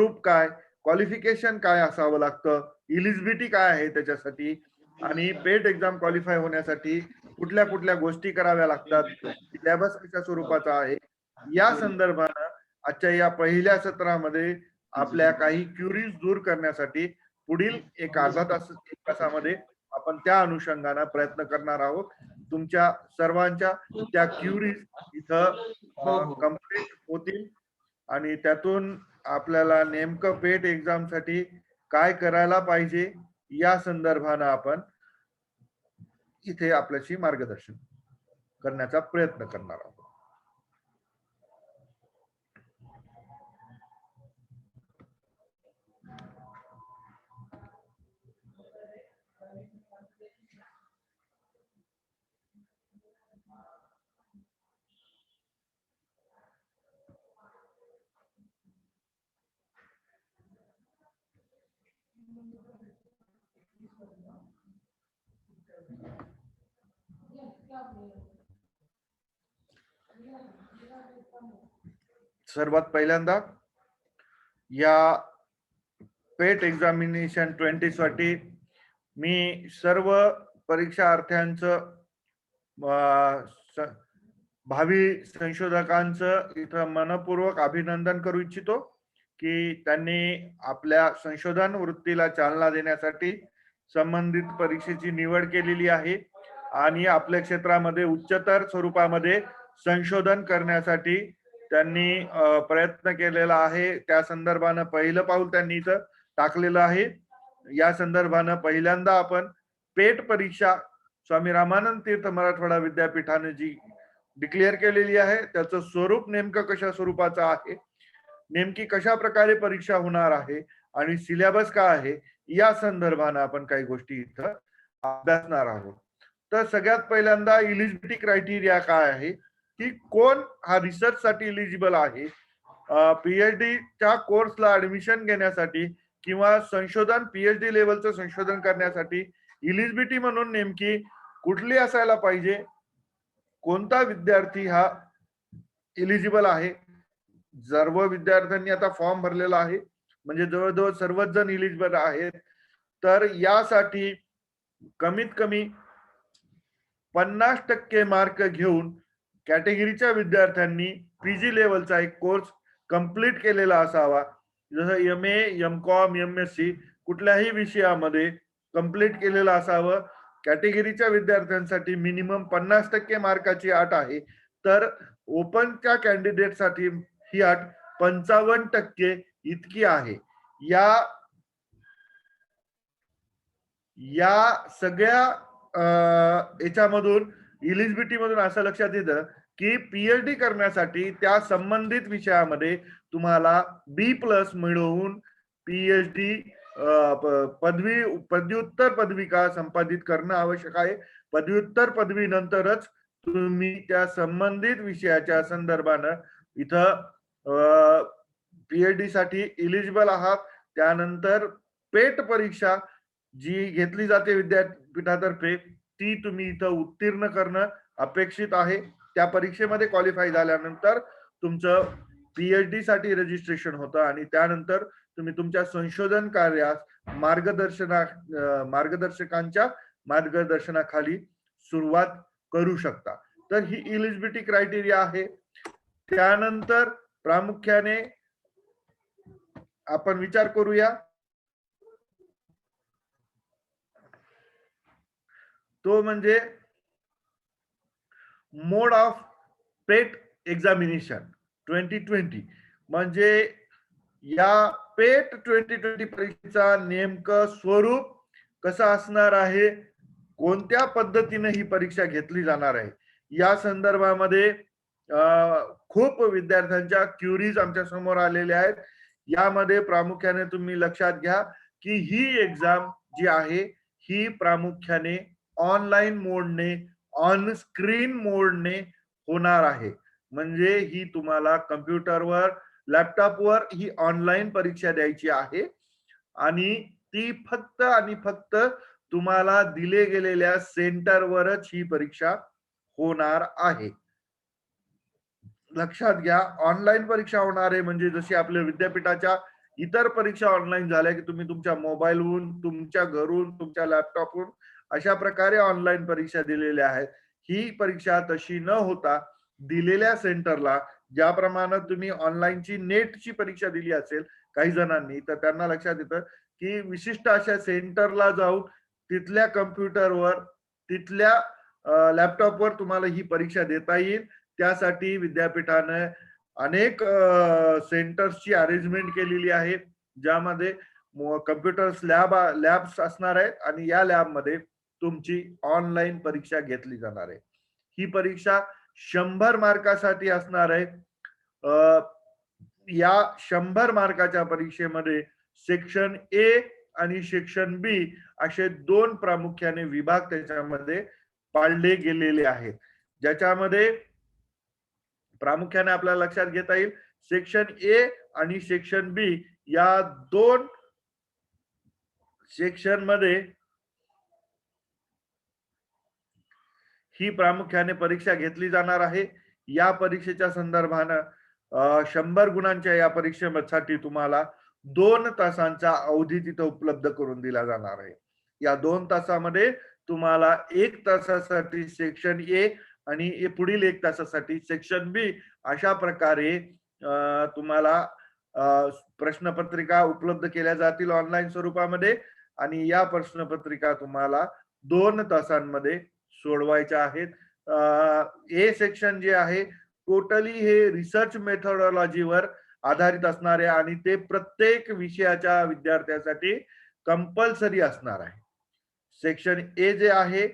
स्वरूप काय, क्वालिफिकेशन काय असावं लागतं, इलिजिबिलिटी काय आहे त्याच्यासाठी, आणि पेट एक्झाम क्वालिफाय होण्यासाठी कुठल्या कुठल्या गोष्टी कराव्या लागतात, सिलेबस कशा स्वरूपाचा आहे, या संदर्भानं आजच्या या पहिल्या सत्रामध्ये आपल्या काही क्युरीज दूर करण्यासाठी पुढील एक अर्धा तासामध्ये आपण त्या अनुषंगाने प्रयत्न करणार आहोत. तुमच्या सर्वांच्या त्या क्युरीज इथं कंप्लीट होतील आणि त्यातून आपल्याला नेमकं पेट एक्झाम साठी काय करायला पाहिजे या संदर्भानं आपण इथे आपल्याशी मार्गदर्शन करण्याचा प्रयत्न करणार आहोत. सर्वात पहिल्यांदा या पेट एक्झामिनेशन 20 साठी मी सर्व परीक्षार्थ्यांचं भावी संशोधकांचं इथं मनपूर्वक अभिनंदन करू इच्छितो की त्यांनी आपल्या संशोधन वृत्तीला चालना देण्यासाठी संबंधित परीक्षेची निवड केलेली आहे आणि आपल्या क्षेत्रामध्ये उच्चतर स्वरूपामध्ये संशोधन करण्यासाठी त्यांनी प्रयत्न केलेला आहे. त्या संदर्भानं पहिलं पाऊल त्यांनी इथं टाकलेलं आहे. या संदर्भानं पहिल्यांदा आपण पेट परीक्षा स्वामी रामानंद तीर्थ मराठवाडा विद्यापीठाने जी डिक्लेअर केलेली आहे त्याचं स्वरूप नेमकं कशा स्वरूपाचं आहे, नेमकी कशा प्रकारे परीक्षा होणार आहे आणि सिलेबस काय आहे या संदर्भानं आपण काही गोष्टी इथं अभ्यासणार आहोत. तर सगळ्यात पहिल्यांदा इलिजिबिलिटी क्रायटेरिया काय आहे की कोण हा रिसर्च साठी इलिजिबल आहे, पीएचडीच्या कोर्सला ऍडमिशन घेण्यासाठी किंवा संशोधन पीएचडी लेवलचं संशोधन करण्यासाठी इलिजिबिलिटी म्हणून नेमकी कुठली असायला पाहिजे, कोणता विद्यार्थी हा इलिजिबल आहे. सर्व विद्यार्थ्यांनी आता फॉर्म भरलेला आहे म्हणजे जवळजवळ सर्वच जण इलिजिबल आहेत. तर यासाठी कमीत कमी 50% मार्क घेऊन कॅटेगरीच्या विद्यार्थ्यांनी पीजी लेवलचा एक कोर्स कंप्लीट केलेला असावा. जसं MA, MCOM, MSc कुठल्याही विषयामध्ये कंप्लीट केलेलं असावं. कॅटेगरीच्या विद्यार्थ्यांसाठी मिनिमम 50% मार्काची अट आहे. तर ओपनच्या कॅन्डिडेटसाठी ही अट 55% इतकी आहे. या सगळ्या याच्यामधून इलिजिबिलिटी मधून असं लक्षात येतं की पीएचडी करण्यासाठी त्या संबंधित विषयामध्ये तुम्हाला B+ मिळवून पीएचडी पदव्युत्तर पदविका संपादित करणं आवश्यक आहे. पदव्युत्तर पदवीनंतरच तुम्ही त्या संबंधित विषयाच्या संदर्भानं इथं पीएचडी साठी इलिजिबल आहात. त्यानंतर पेट परीक्षा जी घेतली जाते विद्यापीठातर्फे ती तुम्ही इथं उत्तीर्ण करणं अपेक्षित आहे. त्या परीक्षेमध्ये क्वालिफाय झाल्यानंतर तुमचं पीएचडी साठी रजिस्ट्रेशन होतं आणि त्यानंतर तुम्ही तुमच्या संशोधन कार्यास मार्गदर्शकांच्या मार्गदर्शनाखाली सुरुवात करू शकता. तर ही इलिजिबिलिटी क्रायटेरिया आहे. त्यानंतर प्रामुख्याने आपण विचार करूया तो म्हणजे मोड ऑफ पेट एक्झामिनेशन 2020. म्हणजे या पेट 2020 परीक्षेचा नेमकं स्वरूप कसं असणार आहे, कोणत्या पद्धतीने ही परीक्षा घेतली जाणार आहे या संदर्भामध्ये खूप विद्यार्थ्यांच्या क्युरीज आमच्या समोर आलेल्या आहेत. यामध्ये प्रामुख्याने तुम्ही लक्षात घ्या की ही एक्झाम जी आहे ही प्रामुख्याने ऑनलाईन मोडने, ऑन स्क्रीन मोडने होणार आहे. म्हणजे ही तुम्हाला कम्प्युटरवर, लॅपटॉपवर ही ऑनलाईन परीक्षा द्यायची आहे आणि ती फक्त आणि फक्त तुम्हाला दिले गेलेल्या सेंटरवरच ही परीक्षा होणार आहे. लक्षात घ्या, ऑनलाईन परीक्षा होणार आहे म्हणजे जशी आपल्या विद्यापीठाच्या इतर परीक्षा ऑनलाईन झाल्या की तुम्ही तुमच्या मोबाईलवरून, तुमच्या घरून, तुमच्या लॅपटॉपवरून अशा प्रकारे ऑनलाईन परीक्षा दिलेल्या आहेत. ही परीक्षा तशी न होता दिलेल्या सेंटरला, ज्याप्रमाणे तुम्ही ऑनलाईनची नेटची परीक्षा दिली असेल काही जणांनी, तर त्यांना लक्षात येतं की विशिष्ट अशा सेंटरला जाऊन तिथल्या कम्प्युटरवर, तिथल्या लॅपटॉपवर तुम्हाला ही परीक्षा देता येईल. त्यासाठी विद्यापीठाने अनेक सेंटर्सची अरेंजमेंट केलेली आहे, ज्यामध्ये कम्प्युटर्स लॅब्स असणार आहेत आणि या लॅबमध्ये तुमची ऑनलाईन परीक्षा घेतली जाणार आहे. ही परीक्षा 100 मार्कासाठी असणार आहे. या 100 मार्काच्या परीक्षेमध्ये सेक्शन ए आणि सेक्शन बी असे 2 प्रामुख्याने विभाग त्याच्यामध्ये पाडले गेलेले आहेत, ज्याच्यामध्ये प्रामुख्याने आपल्याला लक्षात घेता येईल सेक्शन ए आणि सेक्शन बी या 2 सेक्शन मध्ये ही प्रामुख्याने परीक्षा घेतली जाणार आहे. या परीक्षेच्या संदर्भानं 100 गुणांच्या या परीक्षेसाठी तुम्हाला 2 तासांचा अवधी तिथं उपलब्ध करून दिला जाणार आहे. या 2 तासामध्ये तुम्हाला 1 तासासाठी सेक्शन ए आणि पुढील 1 तासासाठी सेक्शन बी अशा प्रकारे तुम्हाला प्रश्नपत्रिका उपलब्ध केल्या जातील ऑनलाईन स्वरूपामध्ये आणि या प्रश्नपत्रिका तुम्हाला 2 तासांमध्ये सोडवायच्या आहेत. ए सेक्शन जे आहे टोटली हे रिसर्च मेथोडॉलॉजीवर आधारित असणार आहे आणि ते प्रत्येक विषयाच्या विद्यार्थ्यांसाठी कंपल्सरी असणार आहे. सेक्शन ए जे आहे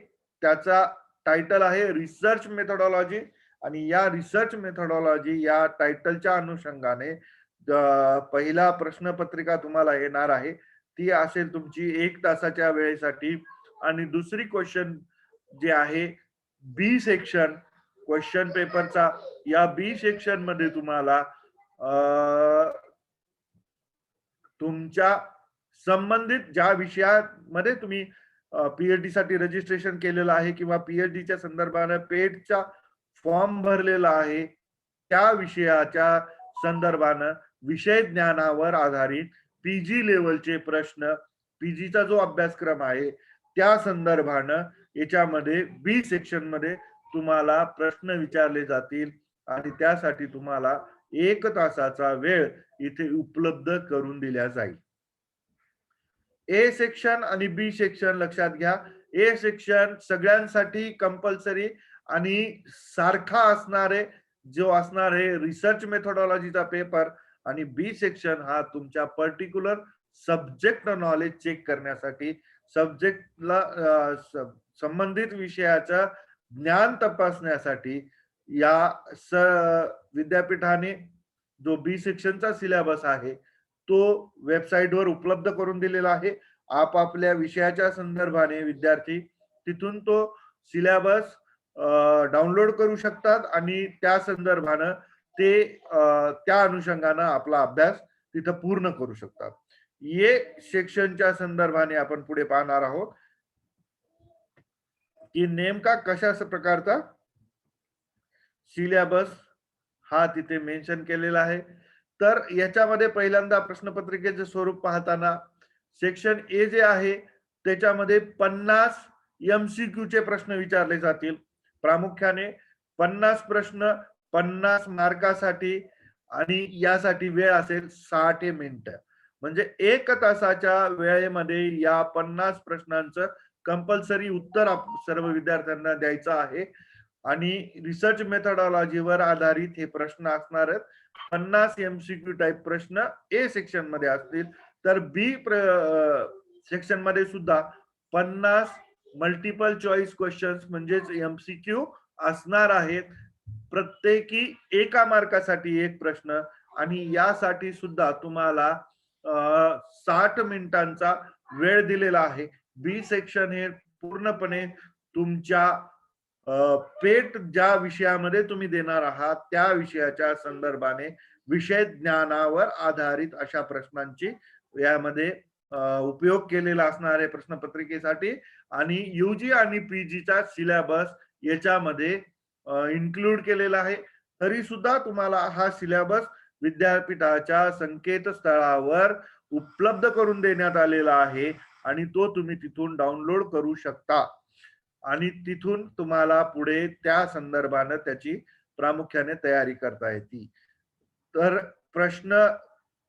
त्याचा टायटल आहे रिसर्च मेथोडॉलॉजी आणि या रिसर्च मेथोडॉलॉजी या टायटलच्या अनुषंगाने पहिला प्रश्नपत्रिका तुम्हाला येणार आहे, ती असेल तुमची 1 तासाच्या वेळेसाठी आणि दुसरी क्वेश्चन जे आहे बी सेक्शन क्वेश्चन पेपरचा, या बी सेक्शन मध्ये तुम्हाला तुमच्या संबंधित ज्या विषयामध्ये तुम्ही पीएचडी साठी रजिस्ट्रेशन केलेलं आहे किंवा पीएचडीच्या संदर्भाने पेटचा फॉर्म भरलेला आहे त्या विषयाच्या संदर्भानं विषय ज्ञानावर आधारित पीजी लेवलचे प्रश्न, पीजीचा जो अभ्यासक्रम आहे त्या संदर्भानं याच्यामध्ये बी सेक्शन मध्ये तुम्हाला प्रश्न विचारले जातील आणि त्यासाठी तुम्हाला 1 तासाचा वेळ इथे उपलब्ध करून दिला जाईल. ए सेक्शन आणि बी सेक्शन लक्षात घ्या. ए सेक्शन सगळ्यांसाठी कंपल्सरी आणि सारखा असणारे जो असणार आहे रिसर्च मेथोडॉलॉजीचा पेपर आणि बी सेक्शन हा तुमच्या पर्टिक्युलर सब्जेक्ट नॉलेज चेक करण्यासाठी, सब्जेक्टला संबंधित विषयाचं ज्ञान तपासण्यासाठी या विद्यापीठाने जो बी सेक्शनचा सिलेबस आहे तो वेबसाईटवर उपलब्ध करून दिलेला आहे. आपापल्या विषयाच्या संदर्भाने विद्यार्थी तिथून तो सिलेबस डाउनलोड करू शकतात आणि त्या संदर्भानं ते त्या अनुषंगानं आपला अभ्यास तिथं पूर्ण करू शकतात. ये सेक्शनच्या संदर्भाने आपण पुढे पाहणार आहोत की नेमका कशा प्रकारचा सिलेबस हा तिथे मेन्शन केलेला आहे. तर याच्यामध्ये पहिल्यांदा प्रश्नपत्रिकेचे स्वरूप पाहताना सेक्शन ए जे आहे त्याच्यामध्ये 50 MCQ चे प्रश्न विचारले जातील. प्रामुख्याने 50 प्रश्न 50 मार्कासाठी आणि यासाठी वेळ असेल 60 मिनिटं. म्हणजे 1 तासाच्या वेळेमध्ये या 50 प्रश्नांचं कंपल्सरी उत्तर सर्व विद्यार्थ्यांना द्यायचं आहे आणि रिसर्च मेथोडॉलॉजीवर आधारित हे प्रश्न असणार आहेत. 50 MCQ टाइप प्रश्न ए सेक्शन मध्ये असतील, तर बी सेक्शन मध्ये सुद्धा 50 मल्टिपल चॉईस क्वेश्चन्स म्हणजेच MCQ असणार आहेत. प्रत्येकी 1 मार्कासाठी 1 प्रश्न आणि यासाठी सुद्धा तुम्हाला 60 मिनिटांचा वेळ दिलेला आहे. बी सेक्शन हे पूर्णपणे तुमच्या पेट ज्या विषयामध्ये तुम्ही देणार आहात त्या विषयाच्या संदर्भाने विषय ज्ञानावर आधारित अशा प्रश्नांची यामध्ये उपयोग केलेला असणार आहे प्रश्नपत्रिकेसाठी आणि यूजी आणि पीजीचा सिलेबस याच्यामध्ये इन्क्लूड केलेला आहे. तरी सुद्धा तुम्हाला हा सिलेबस विद्यापीठाच्या संकेतस्थळावर उपलब्ध करून देण्यात आलेला आहे आणि तो तुम्ही तिथून डाउनलोड करू शकता आणि तिथून तुम्हाला पुढे त्या संदर्भाने त्याची प्रामुख्याने तयारी करता येते. तर प्रश्न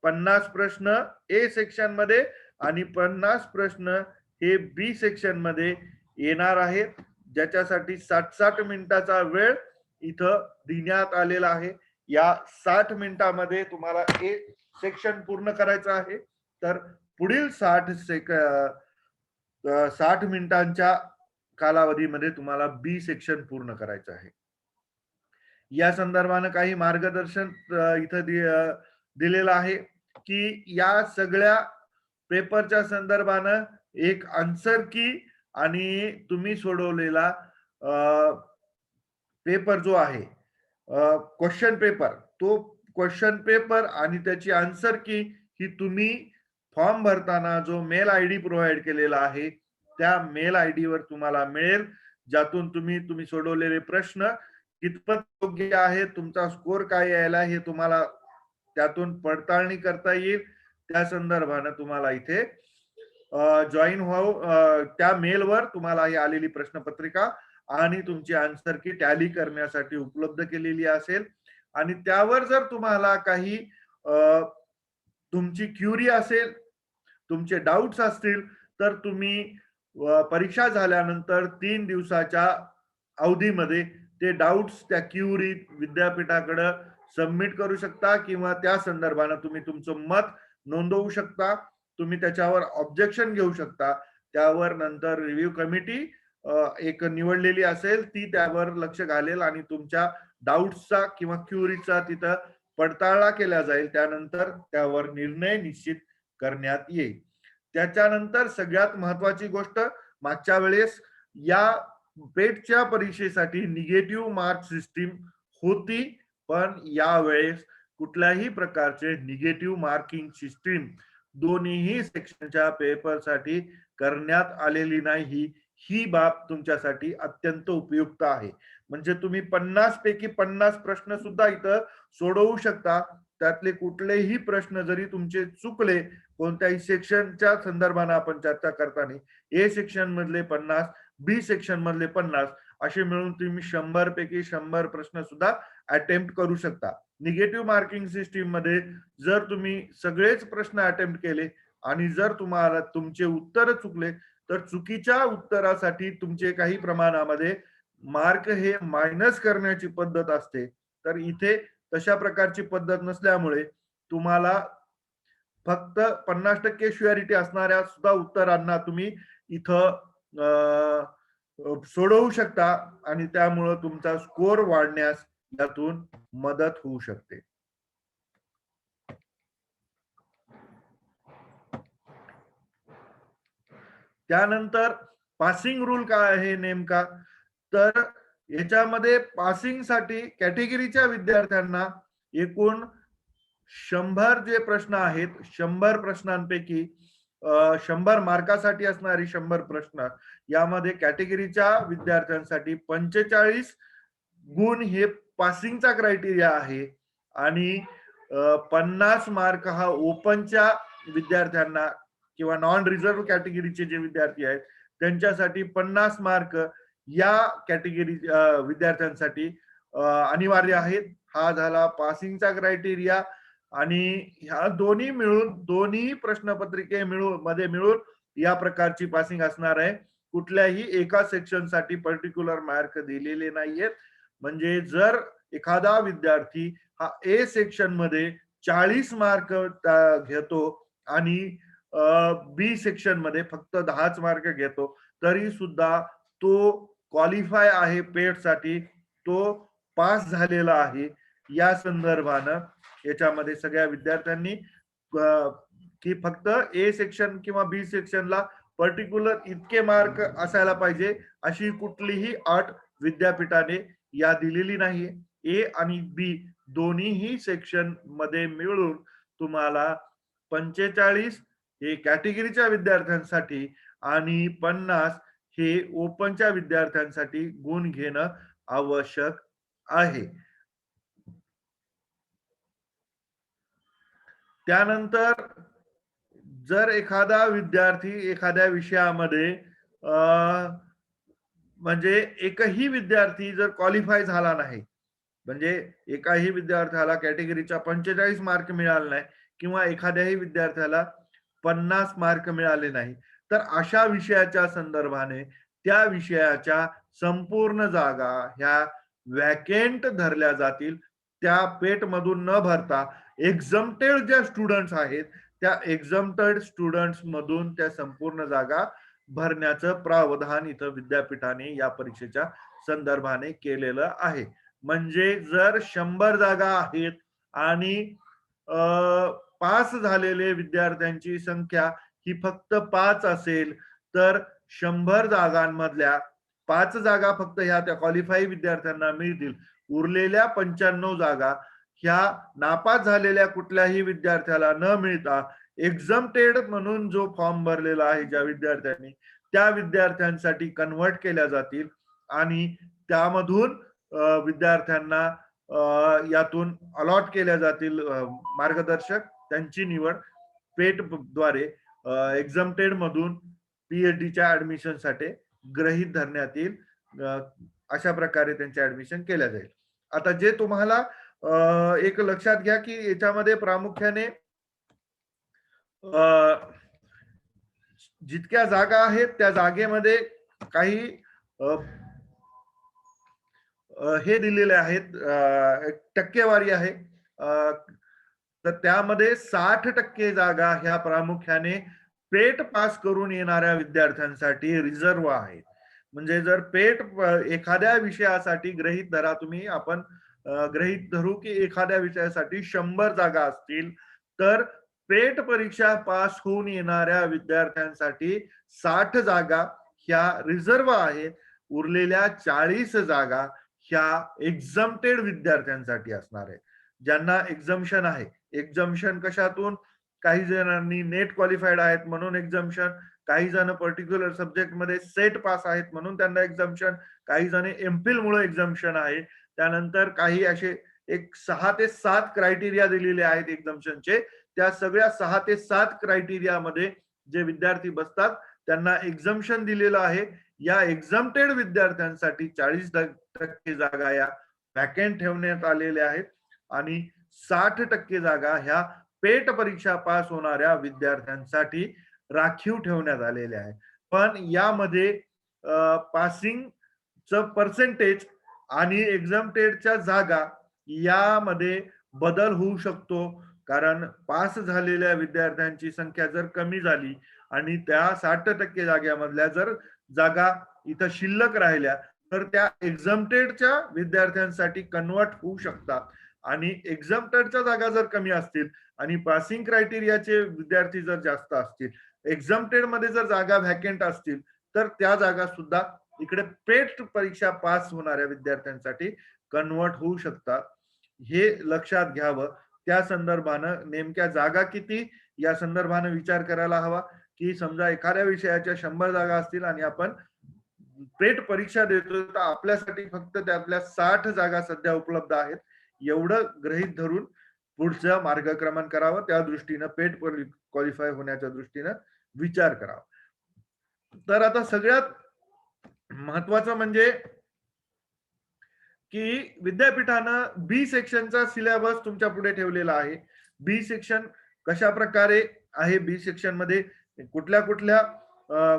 50 प्रश्न ए सेक्शन मध्ये आणि 50 प्रश्न हे बी सेक्शन मध्ये येणार आहेत, ज्याच्यासाठी 60-60 मिनिटाचा वेळ इथं देण्यात आलेला आहे. या 60 मिनिटामध्ये तुम्हाला ए सेक्शन पूर्ण करायचं आहे, तर पुढील 60 मिनिटांच्या कालावधीमध्ये तुम्हाला बी सेक्शन पूर्ण करायचं आहे. या संदर्भानं काही मार्गदर्शन इथं दिलेलं आहे की या सगळ्या पेपरच्या संदर्भानं एक आन्सर की आणि तुम्ही सोडवलेला पेपर जो आहे क्वेश्चन पेपर, तो क्वेश्चन पेपर आणि त्याची आन्सर की ही तुम्ही फॉर्म भरताना जो मेल आयडी प्रोव्हाइड केलेला आहे त्या मेल आयडी वर तुम्हाला मिळेल, ज्यातून तुम्ही सोडवलेले प्रश्न कितपत योग्य आहे, तुमचा स्कोर काय यायला हे तुम्हाला त्यातून पडताळणी करता येईल. त्या संदर्भाने तुम्हाला इथे जॉईन व्हावं. त्या मेलवर तुम्हाला ही आलेली प्रश्नपत्रिका आणि तुमची आन्सर की टॅली करण्यासाठी उपलब्ध केलेली असेल आणि त्यावर जर तुम्हाला काही तुमची क्युरी असेल, तुमचे डाऊट्स असतील, तर तुम्ही परीक्षा झाल्यानंतर 3 दिवसाच्या अवधीमध्ये ते डाऊट्स त्या क्युरी विद्यापीठाकडे सबमिट करू शकता किंवा त्या संदर्भाने तुम्ही तुमचं मत नोंदवू शकता. तुम्ही त्याच्यावर ऑब्जेक्शन घेऊ शकता. त्यावर नंतर रिव्ह्यू कमिटी एक निवडलेली असेल, ती त्यावर लक्ष घालेल आणि तुमच्या डाऊट्सचा किंवा क्युरीचा तिथं पडताळा केला जाईल. त्यानंतर त्यावर निर्णय निश्चित करण्यात येईल. त्याच्यानंतर सगळ्यात महत्वाची गोष्ट, मागच्या वेळेस या पेटच्या परीक्षेसाठी निगेटिव्ह मार्क सिस्टीम होती, पण यावेळेस कुठल्याही प्रकारचे निगेटिव्ह मार्किंग सिस्टीम दोन्हीही सेक्शनच्या पेपरसाठी करण्यात आलेली नाही. ही बाब तुमच्यासाठी अत्यंत उपयुक्त आहे. म्हणजे तुम्ही 50 पैकी 50 प्रश्न सुद्धा इथं सोडवू शकता. त्यातले कुठलेही प्रश्न जरी तुमचे चुकले कोणत्याही सेक्शनच्या संदर्भाने आपण चर्चा करताना, ए सेक्शन मधले 50, बी सेक्शन मधले 50 असे मिळून तुम्ही 100 पैकी 100 प्रश्न सुद्धा अटेम्प्ट करू शकता. निगेटिव्ह मार्किंग सिस्टीम मध्ये जर तुम्ही सगळेच प्रश्न अटेम्प्ट केले आणि जर तुम्हाला तुमचे उत्तर चुकले, तर चुकीच्या उत्तरासाठी तुमचे काही प्रमाणामध्ये मार्क हे मायनस करण्याची पद्धत असते. तर इथे तशा प्रकारची पद्धत नसल्यामुळे तुम्हाला फक्त 50% श्युअरिटी असणाऱ्या सुद्धा उत्तरांना तुम्ही इथं सोडवू शकता आणि त्यामुळे तुमचा स्कोर वाढण्यास यातून मदत होऊ शकते. त्यानंतर पासिंग रूल काय आहे नेमका, तर याच्यामध्ये पासिंग साठी कॅटेगरीच्या विद्यार्थ्यांना एकूण 100 जे प्रश्न आहेत, 100 प्रश्नांपैकी 100 मार्कासाठी असणारी 100 प्रश्न, यामध्ये कॅटेगरीच्या विद्यार्थ्यांसाठी 45 गुण हे पासिंगचा क्रायटेरिया आहे आणि 50 मार्क हा ओपनच्या विद्यार्थ्यांना किंवा नॉन रिझर्व्ह कॅटेगरीचे जे विद्यार्थी आहेत त्यांच्यासाठी 50 मार्क या कॅटेगरी विद्यार्थ्यांसाठी अनिवार्य आहेत. हा झाला पासिंगचा क्रायटेरिया आणि ह्या दोन्ही मिळून, दोन्ही प्रश्नपत्रिके मिळून या प्रकारची पासिंग असणार आहे. कुठल्याही एका सेक्शन साठी पर्टिक्युलर मार्क दिलेले नाहीयेत. म्हणजे जर एखादा विद्यार्थी हा ए सेक्शन मध्ये 40 मार्क घेतो आणि बी सेक्शन मध्ये फक्त 10च मार्क घेतो, तरी सुद्धा तो क्वालिफाय आहे पेट साठी, तो पास झालेला आहे. या संदर्भानं याच्यामध्ये सगळ्या विद्यार्थ्यांनी की फक्त ए सेक्शन किंवा बी सेक्शनला पर्टिक्युलर इतके मार्क असायला पाहिजे अशी कुठलीही अट विद्यापीठाने या दिलेली नाहीये. ए आणि बी दोन्हीही सेक्शन मध्ये मिळून तुम्हाला 45 हे कॅटेगरीच्या विद्यार्थ्यांसाठी आणि 50 हे ओपनच्या विद्यार्थ्यांसाठी गुण घेणं आवश्यक आहे. त्यानंतर जर एखादा विद्यार्थी एखाद्या विषयामध्ये म्हणजे एकही विद्यार्थी जर क्वालिफाय झाला नाही, म्हणजे एकाही विद्यार्थ्याला कॅटेगरीचा 45 मार्क मिळाले नाही किंवा एखाद्याही विद्यार्थ्याला 50 मार्क मिळाले नाही, तर अशा विषयाच्या संदर्भाने त्या विषयाच्या संपूर्ण जागा ह्या वॅकेंट धरल्या जातील. त्या पेट मधून न भरता एक्झम्प्टेड ज्या स्टुडंट्स आहेत त्या एक्झम्प्टेड स्टुडंट्स मधून त्या संपूर्ण जागा भरण्याचं प्रावधान इथं विद्यापीठाने या परीक्षेच्या संदर्भाने केलेलं आहे. म्हणजे जर 100 जागा आहेत आणि पास झालेले विद्यार्थ्यांची संख्या ही फक्त 5 असेल, तर 100 जागांमधल्या 5 जागा फक्त ह्या त्या क्वालिफाय विद्यार्थ्यांना मिळतील. उरलेल्या 95 जागा ह्या नापास झालेल्या कुठल्याही विद्यार्थ्याला न मिळता एक्झम्प्टेड म्हणून जो फॉर्म भरलेला आहे ज्या विद्यार्थ्यांनी, त्या विद्यार्थ्यांसाठी कन्व्हर्ट केल्या जातील आणि त्यामधून विद्यार्थ्यांना यातून अलॉट केल्या जातील मार्गदर्शक, त्यांची निवड पेट द्वारे एक्झम्प्टेड मधून पीएचडीच्या ऍडमिशन साठी गृहीत धरण्यात येईल. अशा प्रकारे त्यांचे ऍडमिशन केल्या जाईल. आता जे तुम्हाला एक लक्षात घ्या की याच्यामध्ये प्रामुख्याने जितक्या जागा आहेत त्या जागेमध्ये काही हे दिलेले आहेत, टक्केवारी आहे. तर त्यामध्ये 60% जागा ह्या प्रामुख्याने पेट पास करून येणाऱ्या विद्यार्थ्यांसाठी रिझर्व आहेत. म्हणजे जर पेट एखाद्या विषयासाठी गृहीत धरा तुम्ही, आपण गृहीत धरू की एखाद्या विषयासाठी 100 जागा असतील, तर पेट परीक्षा पास होऊन येणाऱ्या विद्यार्थ्यांसाठी 60 जागा ह्या रिझर्व आहेत. उरलेल्या 40 जागा ह्या एक्झम्प्टेड विद्यार्थ्यांसाठी असणार आहे, ज्यांना एक्झम्पशन आहे. एक्झम्पशन कशातून? काही जणांनी नेट क्वालिफाईड आहेत म्हणून एक्झम्पशन, काही जण पर्टिक्युलर सब्जेक्ट मध्ये सेट पास आहेत म्हणून त्यांना एक्झम्पशन, काही जण एमफिल मुळे एक्झम्पशन आहे. त्यानंतर काही असे एक 6 ते 7 क्रायटेरिया दिलेले आहेत एक्झम्पशनचे. त्या सगळ्या 6 ते 7 क्रायटेरिया मध्ये जे विद्यार्थी बसतात त्यांना एक्झम्पशन दिलेलं आहे. या एक्झम्प्टेड विद्यार्थ्यांसाठी 40% जागा या वॅकेंट ठेवण्यात आलेल्या आहेत आणि 60% जागा ह्या पेट परीक्षा पास होणाऱ्या विद्यार्थ्यांसाठी राखीव ठेवण्यात आलेल्या आहेत. पण यामध्ये पासिंगचं पर्सेंटेज आणि एक्झम्प्टेडच्या जागा यामध्ये बदल होऊ शकतो. कारण पास झालेल्या विद्यार्थ्यांची संख्या जर कमी झाली आणि त्या 60% जागेमधल्या जर जागा इथं शिल्लक राहिल्या तर त्या एक्झम्प्टेडच्या विद्यार्थ्यांसाठी कन्वर्ट होऊ शकतात. आणि एक्झम्प्टेडच्या जागा जर कमी असतील आणि पासिंग क्रायटेरियाचे विद्यार्थी जर जास्त असतील, एक्झम्प्टेड मध्ये जर जागा व्हॅकेंट असतील, तर त्या जागा सुद्धा इकडे पेट परीक्षा पास होणाऱ्या विद्यार्थ्यांसाठी कन्वर्ट होऊ शकतात. हे लक्षात घ्यावं. त्या संदर्भानं नेमक्या जागा किती या संदर्भानं विचार करायला हवा. की समजा एखाद्या विषयाच्या 100 जागा असतील आणि आपण पेट परीक्षा देतो, तर आपल्यासाठी फक्त त्यातल्या 60 जागा सध्या उपलब्ध आहेत. एवढं गृहीत धरून पुढचं मार्गक्रमण करावं. त्या दृष्टीनं पेट क्वालिफाय होण्याच्या दृष्टीनं विचार करावा. तर आता सगळ्यात महत्वाचं म्हणजे की विद्यापीठानं बी सेक्शनचा सिलेबस तुमच्या पुढे ठेवलेला आहे. बी सेक्शन कशा प्रकारे आहे, बी सेक्शन मध्ये कुठल्या कुठल्या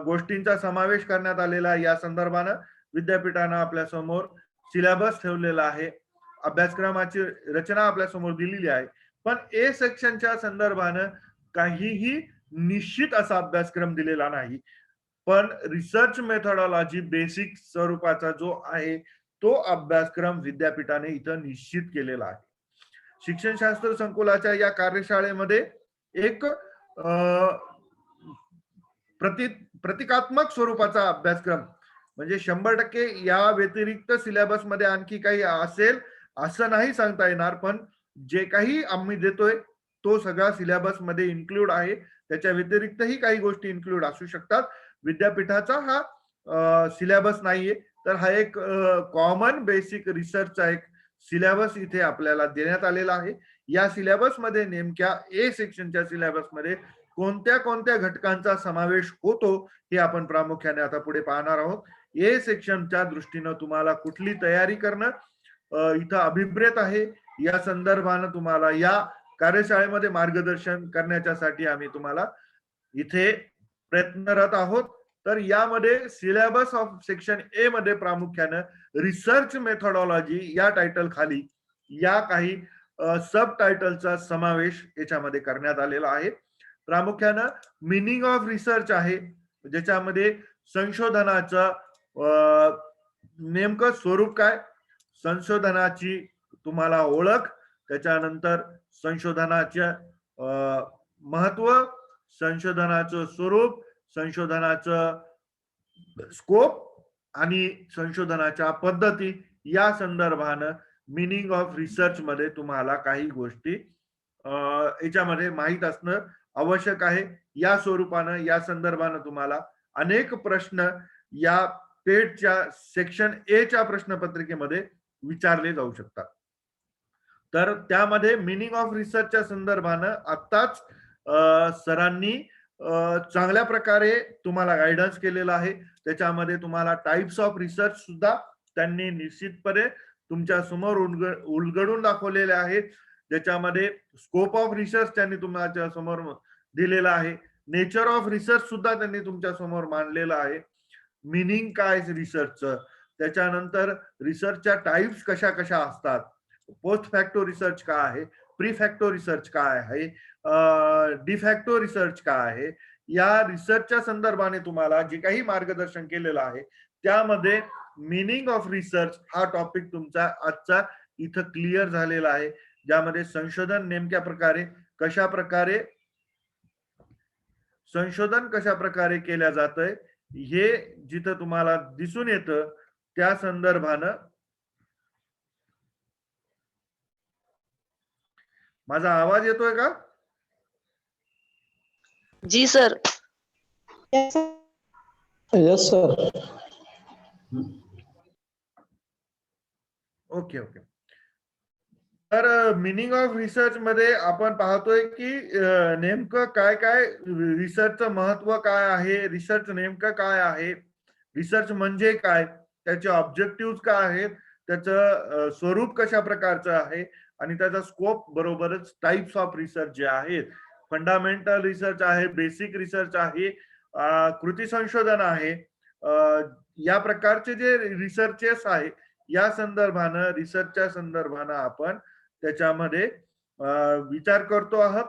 गोष्टींचा समावेश करण्यात आलेला आहे या संदर्भानं विद्यापीठानं आपल्या समोर सिलेबस ठेवलेला आहे. अभ्यासक्रमाची रचना आपल्या समोर दिलेली आहे. पण ए सेक्शनच्या संदर्भानं काहीही निश्चित असा अभ्यासक्रम दिलेला नाही. पण रिसर्च मेथोडॉलॉजी बेसिक स्वरूपाचा जो आहे तो अभ्यासक्रम विद्यापीठाने इथं निश्चित केलेला आहे. शिक्षणशास्त्र संकुलाच्या या कार्यशाळेमध्ये एक प्रतिकात्मक स्वरूपाचा अभ्यासक्रम म्हणजे 100% या व्यतिरिक्त सिलेबस मध्ये आणखी काही असेल असं नाही सांगता येणार. पण जे काही आम्ही देतोय तो सगळा सिलेबस मध्ये इन्क्लूड आहे. त्याच्या व्यतिरिक्तही काही गोष्टी इन्क्लूड असू शकतात. विद्यापीठाचा हा सिलेबस नाहीये, तर हा एक कॉमन बेसिक रिसर्चचा एक सिलेबस इथे आपल्याला देण्यात आलेला आहे. या सिलेबस मध्ये नेमक्या ए सेक्शनच्या सिलेबस मध्ये कोणत्या कोणत्या घटकांचा समावेश होतो हे आपण प्रामुख्याने आता पुढे पाहणार आहोत. ए सेक्शनच्या दृष्टीनं तुम्हाला कुठली तयारी करणं इथं अभिप्रेत आहे, या संदर्भानं तुम्हाला या कार्यशाळेमध्ये मार्गदर्शन करण्याच्यासाठी आम्ही तुम्हाला इथे प्रयत्नरत आहोत. तर यामध्ये सिलेबस ऑफ सेक्शन ए मध्ये प्रामुख्यानं रिसर्च मेथोडॉलॉजी या टायटल खाली या काही सब टायटलचा समावेश याच्यामध्ये करण्यात आलेला आहे. प्रामुख्यानं मिनिंग ऑफ रिसर्च आहे, ज्याच्यामध्ये संशोधनाचं नेमकं स्वरूप काय, संशोधनाची तुम्हाला ओळख, त्याच्यानंतर संशोधनाचे महत्व, संशोधनाचं स्वरूप, संशोधनाचं स्कोप आणि संशोधनाच्या पद्धती या संदर्भानं मिनिंग ऑफ रिसर्च मध्ये तुम्हाला काही गोष्टी याच्यामध्ये माहीत असणं आवश्यक आहे. या स्वरूपानं या संदर्भानं तुम्हाला अनेक प्रश्न या पेडच्या सेक्शन ए च्या प्रश्नपत्रिकेमध्ये विचारले जाऊ शकतात. तर त्यामध्ये मिनिंग ऑफ रिसर्चच्या संदर्भानं आत्ताच सरांनी चांगल्या प्रकारे तुम्हाला गायडन्स केलेला आहे. त्याच्यामध्ये तुम्हाला टाइप्स ऑफ रिसर्च सुद्धा त्यांनी निश्चितपणे तुमच्या समोर उलगडून दाखवलेले आहेत. ज्याच्यामध्ये स्कोप ऑफ रिसर्च त्यांनी तुमच्या समोर दिलेला आहे. नेचर ऑफ रिसर्च सुद्धा त्यांनी तुमच्या समोर मांडलेलं आहे. मिनिंग काय रिसर्चचं, त्याच्यानंतर रिसर्चच्या टाइप्स कशा कशा असतात, पोस्ट फॅक्टो रिसर्च काय आहे, प्री फॅक्टो रिसर्च काय आहे, डिफॅक्टो रिसर्च काय आहे, या रिसर्चच्या संदर्भाने तुम्हाला जे काही मार्गदर्शन केलेलं आहे त्यामध्ये मिनिंग ऑफ रिसर्च हा टॉपिक तुमचा आजचा इथं क्लिअर झालेला आहे. ज्यामध्ये संशोधन नेमक्या प्रकारे कशा प्रकारे संशोधन कशा प्रकारे केल्या जातंय हे जिथं तुम्हाला दिसून येतं त्या संदर्भानं माझा आवाज येतोय का? जी sir. Yes sir. Okay okay. तर मिनिंग ऑफ रिसर्च मध्ये आपण पाहतोय की नेमकं काय काय रिसर्चचं महत्व काय आहे, रिसर्च नेमकं काय आहे, रिसर्च म्हणजे काय, त्याचे ऑब्जेक्टिव्ह काय आहेत, त्याचं स्वरूप कशा प्रकारचं आहे आणि त्याचा स्कोप बरोबरच टाइप्स ऑफ रिसर्च जे आहेत, फंडामेंटल रिसर्च आहे, बेसिक रिसर्च आहे, कृती संशोधन आहे, या प्रकारचे जे रिसर्चेस आहे या संदर्भानं रिसर्चच्या संदर्भानं आपण त्याच्यामध्ये विचार करतो आहोत.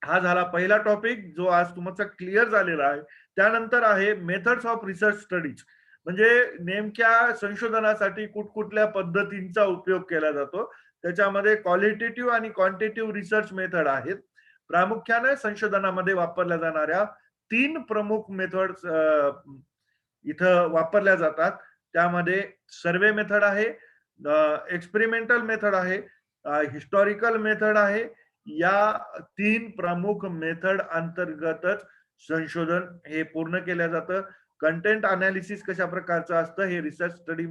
हा झाला पहिला टॉपिक जो आज तुमचा क्लिअर झालेला आहे. त्यानंतर आहे मेथड्स ऑफ रिसर्च स्टडीज, म्हणजे नेमक्या संशोधनासाठी कुठकुठल्या पद्धतींचा उपयोग केला जातो. त्याच्यामध्ये क्वालिटेटिव्ह आणि क्वांटिटेटिव्ह रिसर्च मेथड आहेत. प्रामुख्याने संशोधनामध्ये वापरल्या जाणाऱ्या 3 प्रमुख मेथड्स इथं वापरल्या जातात. त्यामध्ये सर्वे मेथड आहे, एक्सपेरिमेंटल मेथड आहे, हिस्टॉरिकल मेथड आहे. या 3 प्रमुख मेथड अंतर्गतच संशोधन हे पूर्ण केलं जातं. कंटेंट अनालिसिस कशा प्रकारचं असतं हे रिसर्च स्टडी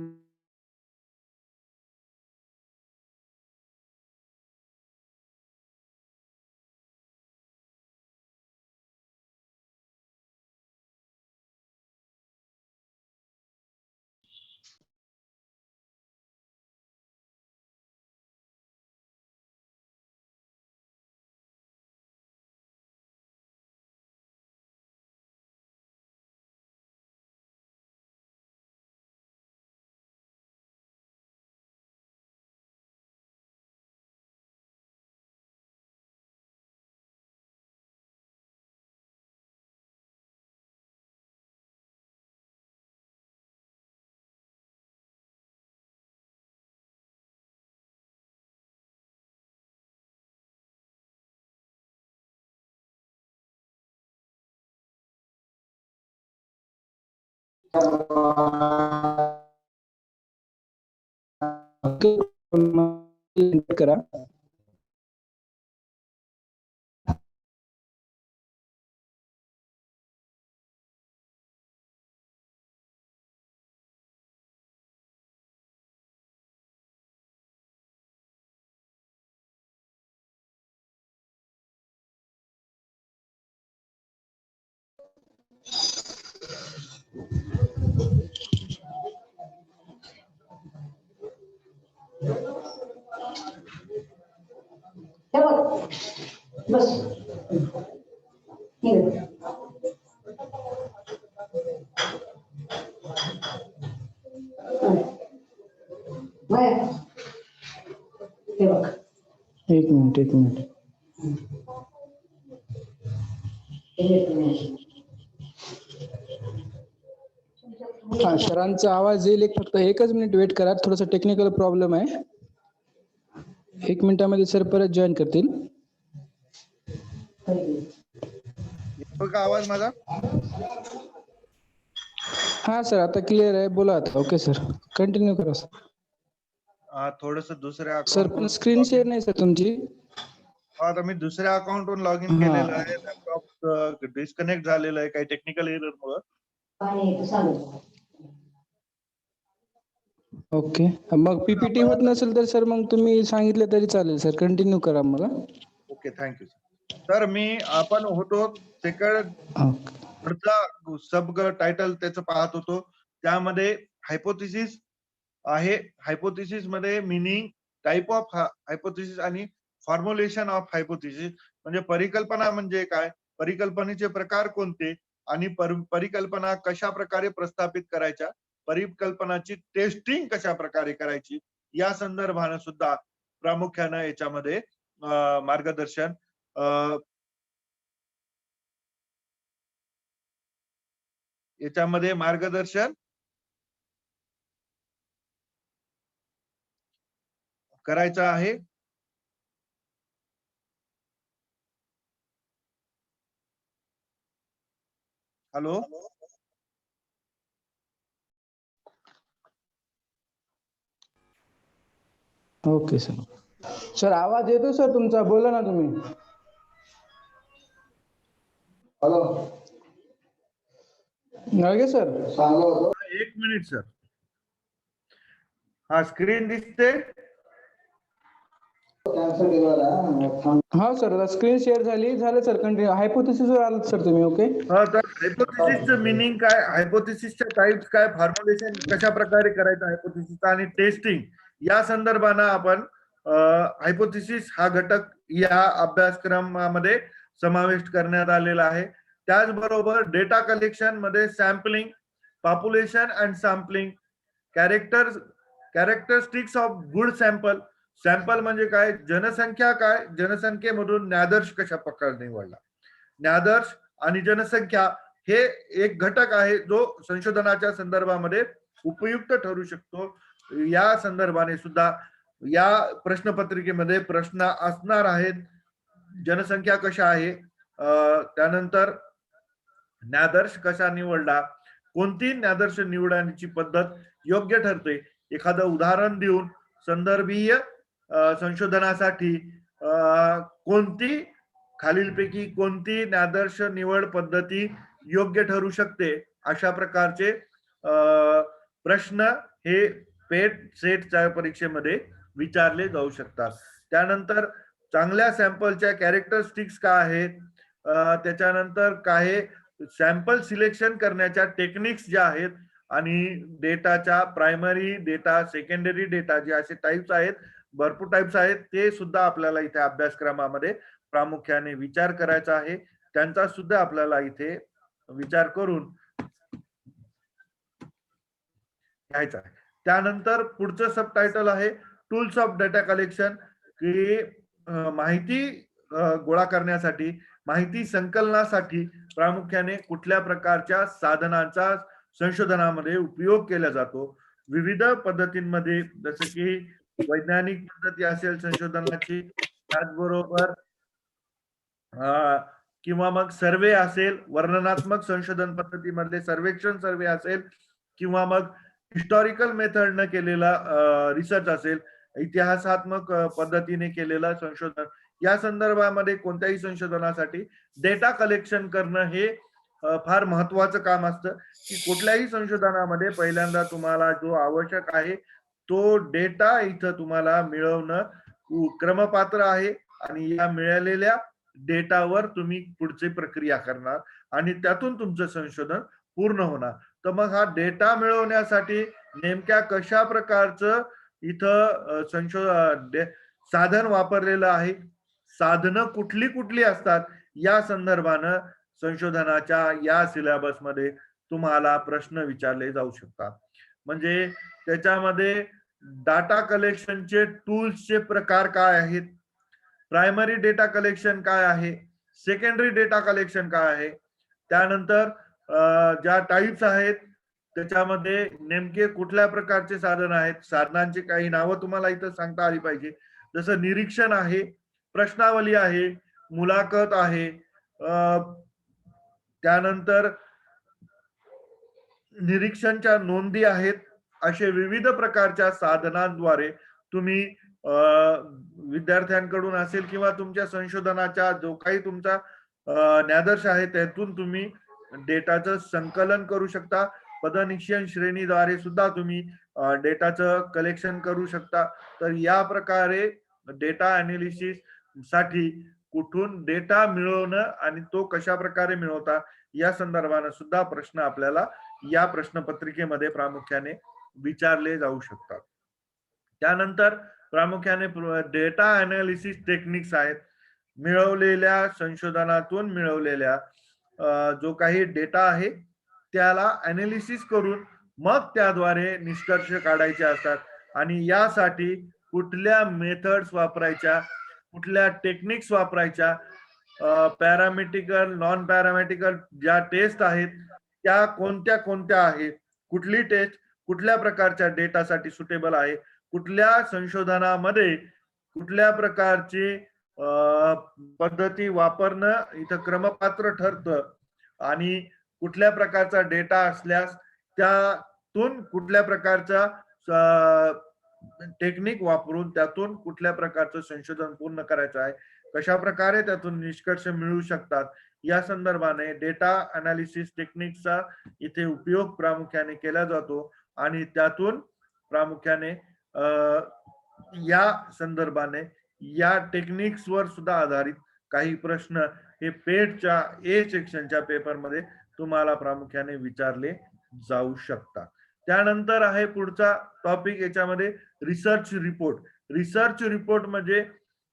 करा. बस ठीक आहे. हे बघ, एक मिनिट हा सरांचा आवाज येईल, एक फक्त एकच मिनिट वेट करा, थोडासा टेक्निकल प्रॉब्लेम आहे. 1 मिनिटामध्ये सर परत जॉईन करतील. येतो का आवाज माझा? हा सर आता क्लिअर आहे, बोला आता. ओके सर, कंटिन्यू करा सर. थोडस दुसऱ्या सर पण स्क्रीन शेअर नाही सर तुमची. आता मी दुसऱ्या अकाउंटवरून लॉग इन हा. केलेलं आहे. लॅपटॉप डिस्कनेक्ट झालेलं आहे काही टेक्निकल एरर मुळे. ओके, मग पीपीटी होत नसेल तर सर मग तुम्ही सांगितलं तरी चालेल सर, कंटिन्यू करा मला. Okay, thank you sir. आपण होतो सेकंड पुढचा सब टायटल त्याचं पाहत होतो. त्यामध्ये हायपोथेसिस आहे. हायपोथेसिस मध्ये मिनिंग, टाइप ऑफ हायपोथेसिस आणि फॉर्म्युलेशन ऑफ हायपोथेसिस, म्हणजे परिकल्पना म्हणजे काय, परिकल्पनेचे प्रकार कोणते आणि परिकल्पना कशा प्रकारे प्रस्थापित करायच्या, परिकल्पनाची टेस्टिंग कशा प्रकारे करायची, या संदर्भाने सुद्धा प्रामुख्याने याच्यामध्ये मार्गदर्शन करायचं आहे. Hello, okay sir. सर आवाज येतो सर तुमचा, बोला ना तुम्ही. Hello Nalage sir. एक मिनिट सर. हा स्क्रीन दिसते? हा सर, स्क्रीन शेअर झालं सर, कंटिन्यू. हायपोथेसिस वर आलात सर तुम्ही. ओके. तर हायपोथेसिसचं मिनिंग काय, हायपोथेसिसच्या टाइप्स काय, फॉर्म्युलेशन कशा प्रकारे करायचं हायपोथेसिस आणि टेस्टिंग, या संदर्भानं आपण हायपोथेसिस हा घटक या अभ्यासक्रमामध्ये समाविष्ट करण्यात आलेला आहे. त्याचबरोबर डेटा कलेक्शन मध्ये sampling, population and sampling, characteristics of good sample. Sample म्हणजे काय, जनसंख्या काय, जनसंख्येमधून ज्ञादर्श कशा प्रकारे निवडला. ज्ञादर्श आणि जनसंख्या हे एक घटक आहे जो संशोधनाच्या संदर्भामध्ये उपयुक्त ठरू शकतो. या संदर्भाने सुद्धा या प्रश्नपत्रिकेमध्ये प्रश्न असणार आहेत. जनसंख्या कशा आहे, त्यानंतर ज्ञादर्श कशा निवडला, कोणती ज्ञादर्श निवडण्याची पद्धत योग्य ठरते, एखादं उदाहरण देऊन संदर्भीय संशोधनासाठी कोणती खालीलपैकी कोणती ज्ञादर्श निवड पद्धती योग्य ठरू शकते, अशा प्रकारचे प्रश्न हे पेट सेटच्या परीक्षेमध्ये विचारले जाऊ शकतात. त्यानंतर चांगल्या सॅम्पलच्या कॅरेक्टरिस्टिक्स काय आहेत, त्याच्यानंतर काय सॅम्पल सिलेक्शन करण्याच्या टेक्निक्स ज्या आहेत, आणि डेटाच्या प्रायमरी डेटा, सेकंडरी डेटा, जे असे टाइप्स आहेत, भरपूर टाइप्स आहेत, ते सुद्धा आपल्याला इथे अभ्यासक्रमामध्ये प्रामुख्याने विचार करायचा आहे. त्यांचा सुद्धा आपल्याला इथे विचार करून घ्यायचा आहे. त्यानंतर पुढचं सब टायटल आहे टूल्स ऑफ डेटा कलेक्शन, की माहिती गोळा करण्यासाठी, माहिती संकलनासाठी प्रामुख्याने कुठल्या प्रकारच्या साधनांचा संशोधनामध्ये उपयोग केला जातो. विविध पद्धतींमध्ये, जसं की वैज्ञानिक पद्धती असेल संशोधनाची, त्याचबरोबर किंवा मग सर्वे असेल, वर्णनात्मक संशोधन पद्धतीमधले सर्वेक्षण सर्वे असेल, किंवा मग हिस्टॉरिकल मेथड न केलेला रिसर्च असेल, इतिहासात्मक पद्धतीने केलेला संशोधन, या संदर्भामध्ये कोणत्याही संशोधनासाठी डेटा कलेक्शन करणं हे फार महत्वाचं काम असतं. की कुठल्याही संशोधनामध्ये पहिल्यांदा तुम्हाला जो आवश्यक आहे तो डेटा इथं तुम्हाला मिळवणं क्रमपात्र आहे, आणि या मिळालेल्या डेटावर तुम्ही पुढची प्रक्रिया करणार आणि त्यातून तुमचं संशोधन पूर्ण होणार. तर मग हा डेटा मिळवण्यासाठी नेमक्या कशा प्रकारचं इथं साधन वापरलेलं आहे, साधनं कुठली कुठली असतात, या संदर्भानं संशोधनाच्या या सिलेबसमध्ये तुम्हाला प्रश्न विचारले जाऊ शकतात. म्हणजे त्याच्यामध्ये डाटा कलेक्शनचे टूल्सचे प्रकार काय आहेत, प्रायमरी डेटा कलेक्शन काय आहे, सेकंडरी डेटा कलेक्शन काय आहे, त्यानंतर ज्या टाईप्स आहेत त्याच्यामध्ये नेमके कुठल्या प्रकारचे साधन आहेत, साधनांची काही नावं तुम्हाला इथं सांगता आली पाहिजे. जसं निरीक्षण आहे, प्रश्नावली आहे, मुलाखत आहे, त्यानंतर निरीक्षणच्या नोंदी आहेत. असे विविध प्रकारच्या साधनांद्वारे तुम्ही विद्यार्थ्यांकडून असेल किंवा तुमच्या संशोधनाच्या जो काही तुमचा ज्ञादर्श आहे त्यातून तुम्ही डेटाचं संकलन करू शकता. पदनिश्चयन श्रेणीद्वारे सुद्धा तुम्ही डेटाचं कलेक्शन करू शकता. तर या प्रकारे डेटा अनालिसिस साठी कुठून डेटा मिळवणं आणि तो कशा प्रकारे मिळवता या संदर्भाने सुद्धा प्रश्न आपल्याला या प्रश्नपत्रिकेमध्ये प्रामुख्याने विचारले जाऊ शकतात. त्यानंतर प्रामुख्याने डेटा अनालिसिस टेक्निक्स आहेत. मिळवलेल्या संशोधनातून मिळवलेल्या जो काही डेटा आहे त्याला अनालिसिस करून मग त्याद्वारे निष्कर्ष काढायचे असतात आणि यासाठी कुठल्या मेथड्स वापरायच्या, कुठल्या टेक्निक्स वापरायच्या, पॅरामेट्रिकल नॉन पॅरामेट्रिकल ज्या टेस्ट आहेत त्या कोणत्या कोणत्या आहेत, कुठली टेस्ट कुठल्या प्रकारच्या डेटासाठी सुटेबल आहे, कुठल्या संशोधनामध्ये कुठल्या प्रकारची पद्धती वापरणं इथं क्रमपात्र ठरतं आणि कुठल्या प्रकारचा डेटा असल्यास त्यातून कुठल्या प्रकारचा टेक्निक वापरून त्यातून कुठल्या प्रकारचं संशोधन पूर्ण करायचं आहे, कशा प्रकारे त्यातून निष्कर्ष मिळू शकतात या संदर्भाने डेटा अनालिसिस टेक्निकचा इथे उपयोग प्रामुख्याने केला जातो आणि त्यातून प्रामुख्याने या संदर्भाने या टेक्निक्स वर सुद्धा आधारित काही प्रश्न हे पेटच्या ए सेक्शनच्या पेपरमध्ये तुम्हाला प्रामुख्याने विचारले जाऊ शकतात. त्यानंतर आहे पुढचा टॉपिक याच्यामध्ये रिसर्च रिपोर्ट. रिसर्च रिपोर्ट म्हणजे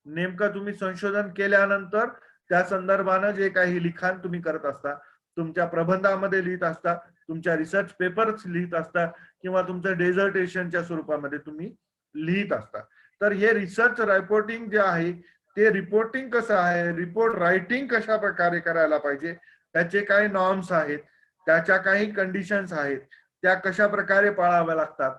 नेमकं तुम्ही संशोधन केल्यानंतर त्या संदर्भानं जे काही लिखाण तुम्ही करत असता, तुमच्या प्रबंधामध्ये लिहित असता, तुमच्या रिसर्च पेपर्स लिहित असता किंवा तुमच्या डेझर्टेशनच्या स्वरूपामध्ये तुम्ही लिहित असता. तर हे रिसर्च रिपोर्टिंग जे आहे ते रिपोर्टिंग कसं आहे, रिपोर्ट रायटिंग कशा प्रकारे करायला पाहिजे, त्याचे काही नॉर्म्स आहेत, त्याच्या काही कंडिशन्स आहेत, त्या कशा प्रकारे पाळाव्या लागतात,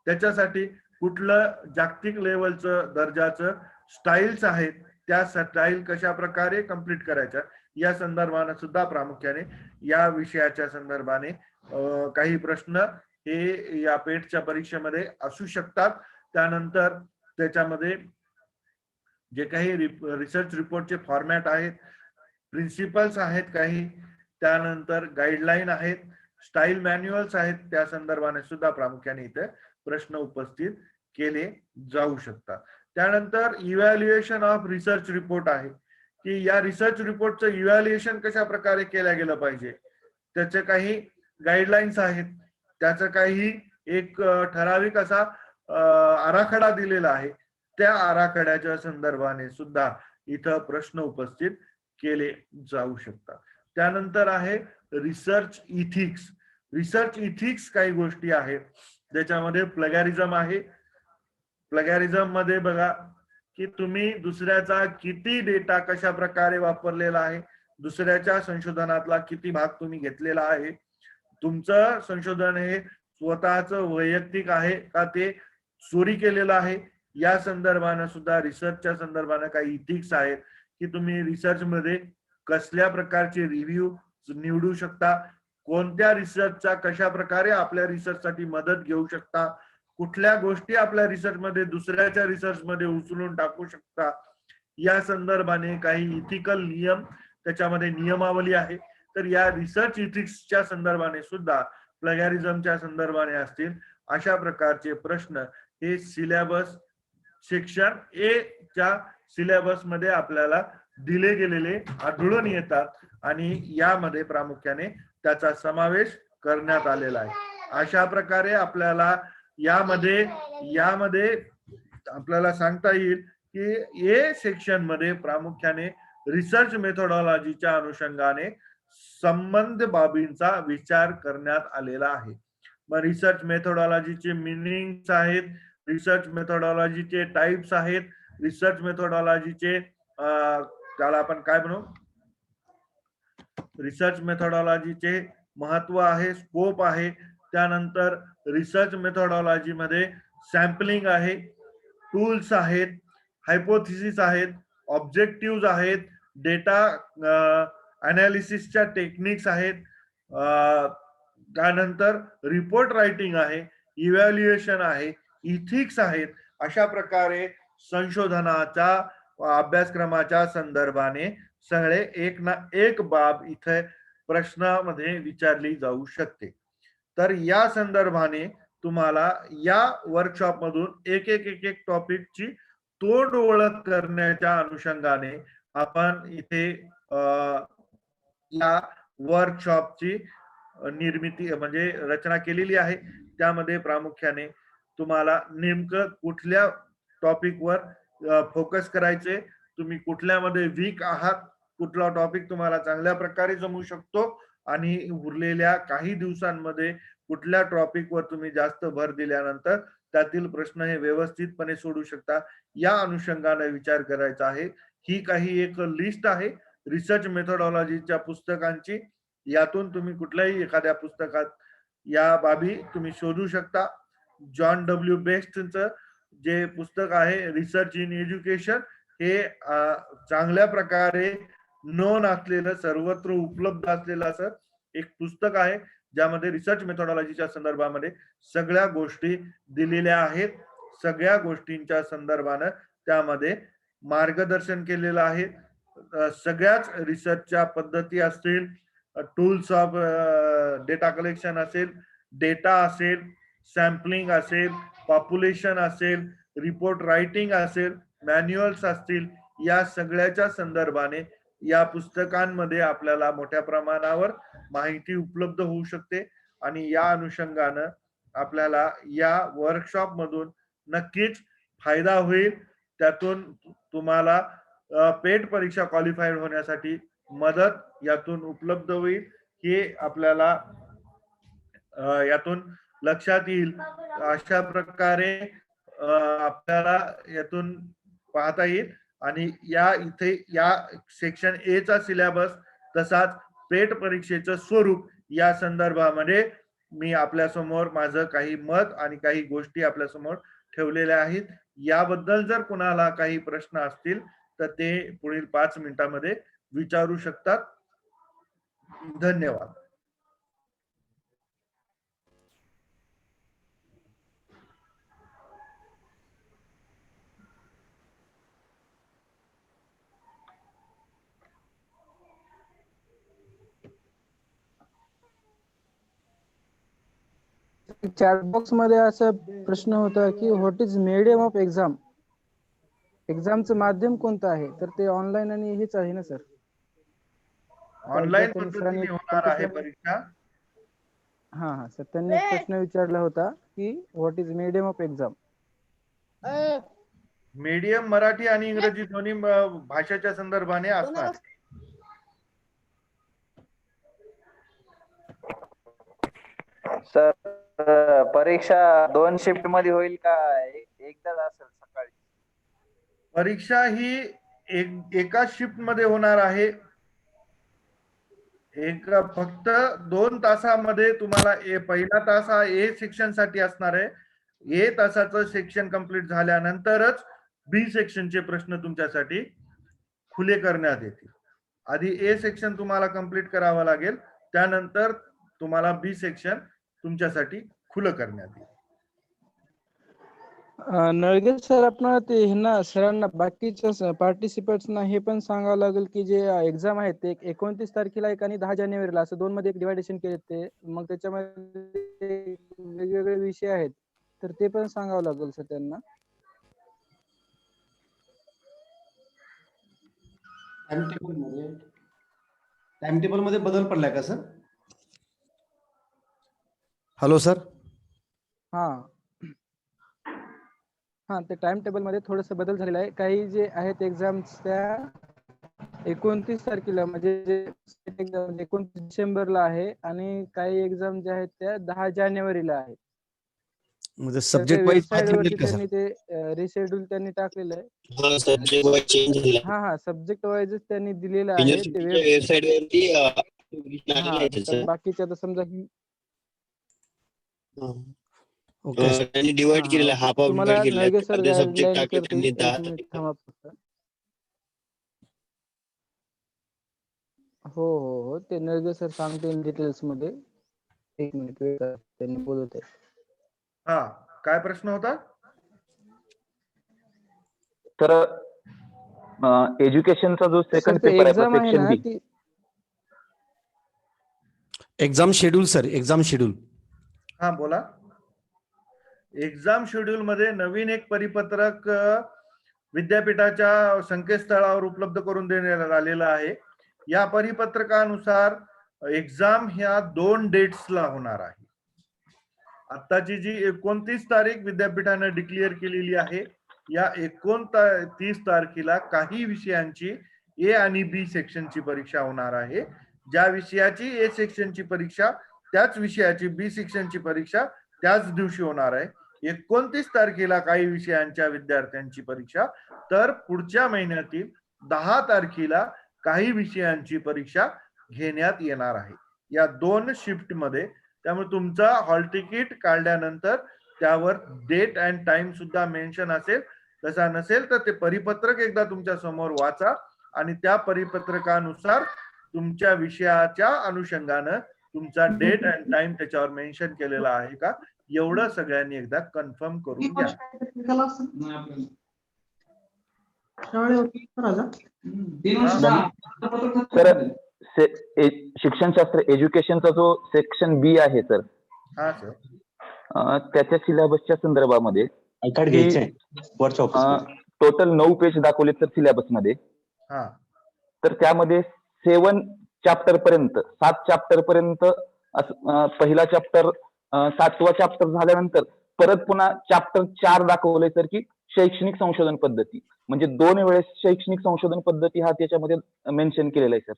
त्याच्यासाठी कुठलं जागतिक लेवलचं दर्जाचं स्टाईल्स आहेत, त्या स्टाईल कशा प्रकारे कंप्लीट करायच्या या संदर्भाने सुद्धा प्रामुख्याने या विषयाच्या संदर्भाने काही प्रश्न हे या पेटच्या परीक्षेमध्ये असू शकतात. त्यानंतर त्याच्यामध्ये जे काही रिसर्च रिपोर्टचे फॉर्मॅट आहेत, प्रिन्सिपल्स आहेत काही, त्यानंतर गाईडलाईन आहेत, स्टाईल मॅन्युअल्स आहेत, त्या संदर्भाने सुद्धा प्रामुख्याने इथे प्रश्न उपस्थित केले जाऊ शकतात. त्यानंतर इव्हॅल्युएशन ऑफ रिसर्च रिपोर्ट आहे की या रिसर्च रिपोर्टचं इव्हॅल्युएशन कशा प्रकारे केलं गेलं पाहिजे, त्याचे काही गाईडलाईन्स आहेत, त्याचं काही एक ठराविक असा आराखडा दिलेला आहे, त्या आराखड्याच्या संदर्भाने सुद्धा इथं प्रश्न उपस्थित केले जाऊ शकतात. त्यानंतर आहे रिसर्च इथिक्स. रिसर्च इथिक्स काही गोष्टी आहेत ज्याच्यामध्ये प्लगॅरिझम आहे. प्लगॅरिझम मध्ये बघा की तुम्ही दुसऱ्याचा किती डेटा कशा प्रकारे वापरलेला आहे, दुसऱ्याच्या संशोधनातला किती भाग तुम्ही घेतलेला आहे, तुमचं संशोधन हे स्वतःच वैयक्तिक आहे का ते चोरी केलेलं आहे, या संदर्भाने सुद्धा रिसर्चच्या संदर्भाने काही इथिक्स आहेत की तुम्ही रिसर्च मध्ये कसल्या प्रकारचे रिव्ह्यू निवडू शकता, कोणत्या रिसर्चचा कशा प्रकारे आपल्या रिसर्च साठी मदत घेऊ शकता, कुठल्या गोष्टी आपल्या रिसर्च मध्ये दुसऱ्याच्या रिसर्च मध्ये उचलून टाकू शकता, या संदर्भाने काही इथिकल नियम त्याच्यामध्ये नियमावली आहे. तर या रिसर्च इथिक्सच्या संदर्भाने सुद्धा प्लगॅरिझमच्या संदर्भाने असतील अशा प्रकारचे प्रश्न हे सिलेबस सेक्शन ए च्या सिलेबस मध्ये आपल्याला दिले गेलेले आढळून येतात आणि यामध्ये प्रामुख्याने त्याचा समावेश करण्यात आलेला आहे. अशा प्रकारे आपल्याला यामध्ये आपल्याला सांगता येईल की ए सेक्शन मध्ये प्रामुख्याने रिसर्च मेथोडॉलॉजीच्या अनुषंगाने संबंध बाबींचा विचार करण्यात आलेला आहे. मग रिसर्च मेथोडॉलॉजीचे मिनिंग्स आहेत, रिसर्च मेथोडॉलॉजीचे टाइप्स आहेत, रिसर्च मेथोडॉलॉजीचे त्याला आपण काय म्हणू, रिसर्च मेथोडॉलॉजीचे महत्व आहे, स्कोप आहे. त्यानंतर रिसर्च मेथोडॉलॉजी मध्ये सॅम्पलिंग आहे, टूल्स आहेत, हायपोथिसिस आहेत, ऑब्जेक्टिव्ह आहेत, डेटा अनालिसिसच्या टेक्निक्स आहेत, त्यानंतर रिपोर्ट रायटिंग आहे, इव्हॅल्युएशन आहे, इथिक्स आहेत. अशा प्रकारे संशोधनाच्या अभ्यासक्रमाच्या संदर्भाने सगळे एक ना एक बाब इथे प्रश्नामध्ये विचारली जाऊ शकते. तर या संदर्भाने तुम्हाला या वर्कशॉप मधून एक एक टॉपिकची तोड ओळख करण्याच्या अनुषंगाने आपण इथे या वर्कशॉपची निर्मिती म्हणजे रचना केलेली आहे. त्यामध्ये प्रामुख्याने तुम्हाला नेमकं कुठल्या टॉपिकवर फोकस करायचे, तुम्ही कुठल्यामध्ये वीक आहात, कुठला टॉपिक तुम्हाला चांगल्या प्रकारे जमू शकतो आणि उरलेल्या काही दिवसांमध्ये कुठल्या टॉपिकवर तुम्ही जास्त भर दिल्यानंतर त्यातील प्रश्न हे व्यवस्थितपणे सोडू शकता, या अनुषंगाने विचार करायचा आहे. ही काही एक लिस्ट आहे रिसर्च मेथोडॉलॉजीच्या पुस्तकांची. यातून तुम्ही कुठल्याही एखाद्या पुस्तकात या बाबी तुम्ही शोधू शकता. जॉन डब्ल्यू बेस्टचं जे पुस्तक आहे रिसर्च इन एज्युकेशन, हे चांगल्या प्रकारे नोन असलेलं, सर्वत्र उपलब्ध असलेलं असं एक पुस्तक आहे, ज्यामध्ये रिसर्च मेथोडॉलॉजीच्या संदर्भामध्ये सगळ्या गोष्टी दिलेल्या आहेत. सगळ्या गोष्टींच्या संदर्भानं त्यामध्ये मार्गदर्शन केलेलं आहे. सगळ्याच रिसर्चच्या पद्धती असतील, टूल्स ऑफ डेटा कलेक्शन असेल, डेटा असेल, सॅम्पलिंग असेल, पॉप्युलेशन असेल, रिपोर्ट रायटिंग असेल, मॅन्युअल्स असतील, या सगळ्याच्या संदर्भाने या पुस्तकांमध्ये आपल्याला मोठ्या प्रमाणावर माहिती उपलब्ध होऊ शकते. आणि या अनुषंगानं आपल्याला या वर्कशॉप मधून नक्कीच फायदा होईल. त्यातून तुम्हाला पेट परीक्षा क्वालिफाईड होण्यासाठी मदत यातून उपलब्ध होईल, हे आपल्याला यातून लक्षात येईल. अशा प्रकारे आपल्याला यातून पाहता येईल. आणि या इथे या सेक्शन ए चा सिलेबस तसाच पेट परीक्षेचं स्वरूप या संदर्भामध्ये मी आपल्या समोर माझं काही मत आणि काही गोष्टी आपल्या समोर ठेवलेल्या आहेत. याबद्दल जर कुणाला काही प्रश्न असतील तर ते पुढील 5 मिनिटांमध्ये विचारू शकतात. धन्यवाद. चॅट बॉक्स मध्ये असा प्रश्न होता की what is medium of exam, एक्झामचं माध्यम कोणतं आहे? तर ते ऑनलाईन आणि हेच आहे ना सर? ऑनलाईन पद्धतीने होणार आहे परीक्षा. हा सर, त्यांनी एक प्रश्न विचारला होता की what is medium of exam. Medium Marathi आणि इंग्रजी दोन्ही भाषेच्या संदर्भाने असणार. सर परीक्षा 2 शिफ्ट मध्ये होईल का एकदाच असेल सकाळी? परीक्षा ही एका शिफ्ट मध्ये होणार आहे. फक्त 2 तासामध्ये तुम्हाला पहिला तास हा ए सेक्शन साठी असणार आहे. ए तासाचं सेक्शन कंप्लीट झाल्यानंतरच बी सेक्शनचे प्रश्न तुमच्यासाठी खुले करण्यात येतील. आधी ए सेक्शन तुम्हाला कंप्लीट करावं लागेल, त्यानंतर तुम्हाला बी सेक्शन तुमच्यासाठी खुलं करण्यात येईल. नळगे सर, आपण ते ह्यांना सरांना बाकीच्या पार्टिसिपेंट्सना हे पण सांगावं लागेल की जे एक्झाम आहेत ते 29 तारखेला एक आणि 10 जानेवारीला असं 2 मध्ये एक डिवायडेशन केले ते, मग त्याच्यामध्ये वेगवेगळे विषय आहेत, तर ते पण सांगावं लागेल सर त्यांना. टाइम टेबल मध्ये बदल पडलाय का सर? Hello sir. हा हा ते टाइम टेबल मध्ये थोडस बदल झालेला आहे. काही जे आहेत एक्झाम्स त्या 29 तारखेला म्हणजे जे एक्झाम 29 डिसेंबरला आहे आणि काही एक्झाम ज्या आहेत त्या 10 जानेवारीला आहे. म्हणजे तर ते सब्जेक्ट वाईज वेबसाईट बदलेल वरती का सर? त्यांनी ते रिशेड्यूल त्यांनी टाकलेलं आहे. हा सब्जेक्ट वाईज चेंज झालेला हा हा सब्जेक्ट वाईजच त्यांनी दिलेलं आहे. ते युनिव्हर्सिटीच्या वेबसाईट वरती हा आहे तर त्याचं. बाकीच्या आता समजा ओके. त्यांनी हा डिवाइड हा केलेला, ओके. हाफ ऑफ डिवाइड तुम्हाला केलेला नळगे आहे. सर अर्धे सब्जेक्ट गाईडलाईन टाकले करतील. त्यांनी एक 10 मिनिट थांबा फक्त. हो हो हो ते नळगे सर सांगतील डिटेल्स मध्ये. एक मिनिट वेट करा, त्यांनी बोलत आहे. हा, काय प्रश्न होता? तर एज्युकेशनचा जो सर सेकंड ते पेपर आहे एक्झाम आहे सेक्शन ना बी, ती exam schedule sir, exam schedule. हा बोला. एक्झाम शेड्यूल मध्ये नवीन एक परिपत्रक विद्यापीठाच्या संकेतस्थळावर उपलब्ध करून देण्यात आलेलं आहे. या परिपत्रकानुसार एक्झाम ह्या 2 डेट्सला होणार आहे. आताची जी 29 तारीख विद्यापीठाने डिक्लेअर केलेली आहे, या 29 तारखेला काही विषयांची ए आणि बी सेक्शनची परीक्षा होणार आहे. ज्या विषयाची ए सेक्शनची परीक्षा त्याच विषयाची बी सेक्शनची परीक्षा त्याच दिवशी होणार आहे. 29 तारखेला काही विषयांच्या विद्यार्थ्यांची परीक्षा, तर पुढच्या महिन्यातील 10 तारखेला काही विषयांची परीक्षा घेण्यात येणार आहे, या 2 शिफ्ट मध्ये. त्यामुळे तुमचा हॉल तिकीट काढल्यानंतर त्यावर डेट अँड टाइम सुद्धा मेन्शन असेल. तसा नसेल तर ते परिपत्रक एकदा तुमच्या समोर वाचा आणि त्या परिपत्रकानुसार तुमच्या विषयाच्या अनुषंगानं तुमचा डेट अँड टाइम त्याच्यावर मेन्शन केलेला आहे का, एवढं सगळ्यांनी एकदा कन्फर्म करून घ्या. सर शिक्षणशास्त्र एज्युकेशनचा जो सेक्शन बी आहे सर, हा सर. त्याच्या सिलेबसच्या संदर्भामध्ये टोटल 9 पेज दाखवले तर सिलेबस मध्ये. हा, तर त्यामध्ये 7 चॅप्टर पर्यंत 7 चॅप्टर पर्यंत पहिला चॅप्टर 7वा चॅप्टर झाल्यानंतर परत पुन्हा चॅप्टर 4 दाखवले तर की शैक्षणिक संशोधन पद्धती, म्हणजे 2 वेळेस शैक्षणिक संशोधन पद्धती हा त्याच्यामध्ये मेन्शन केलेला आहे सर.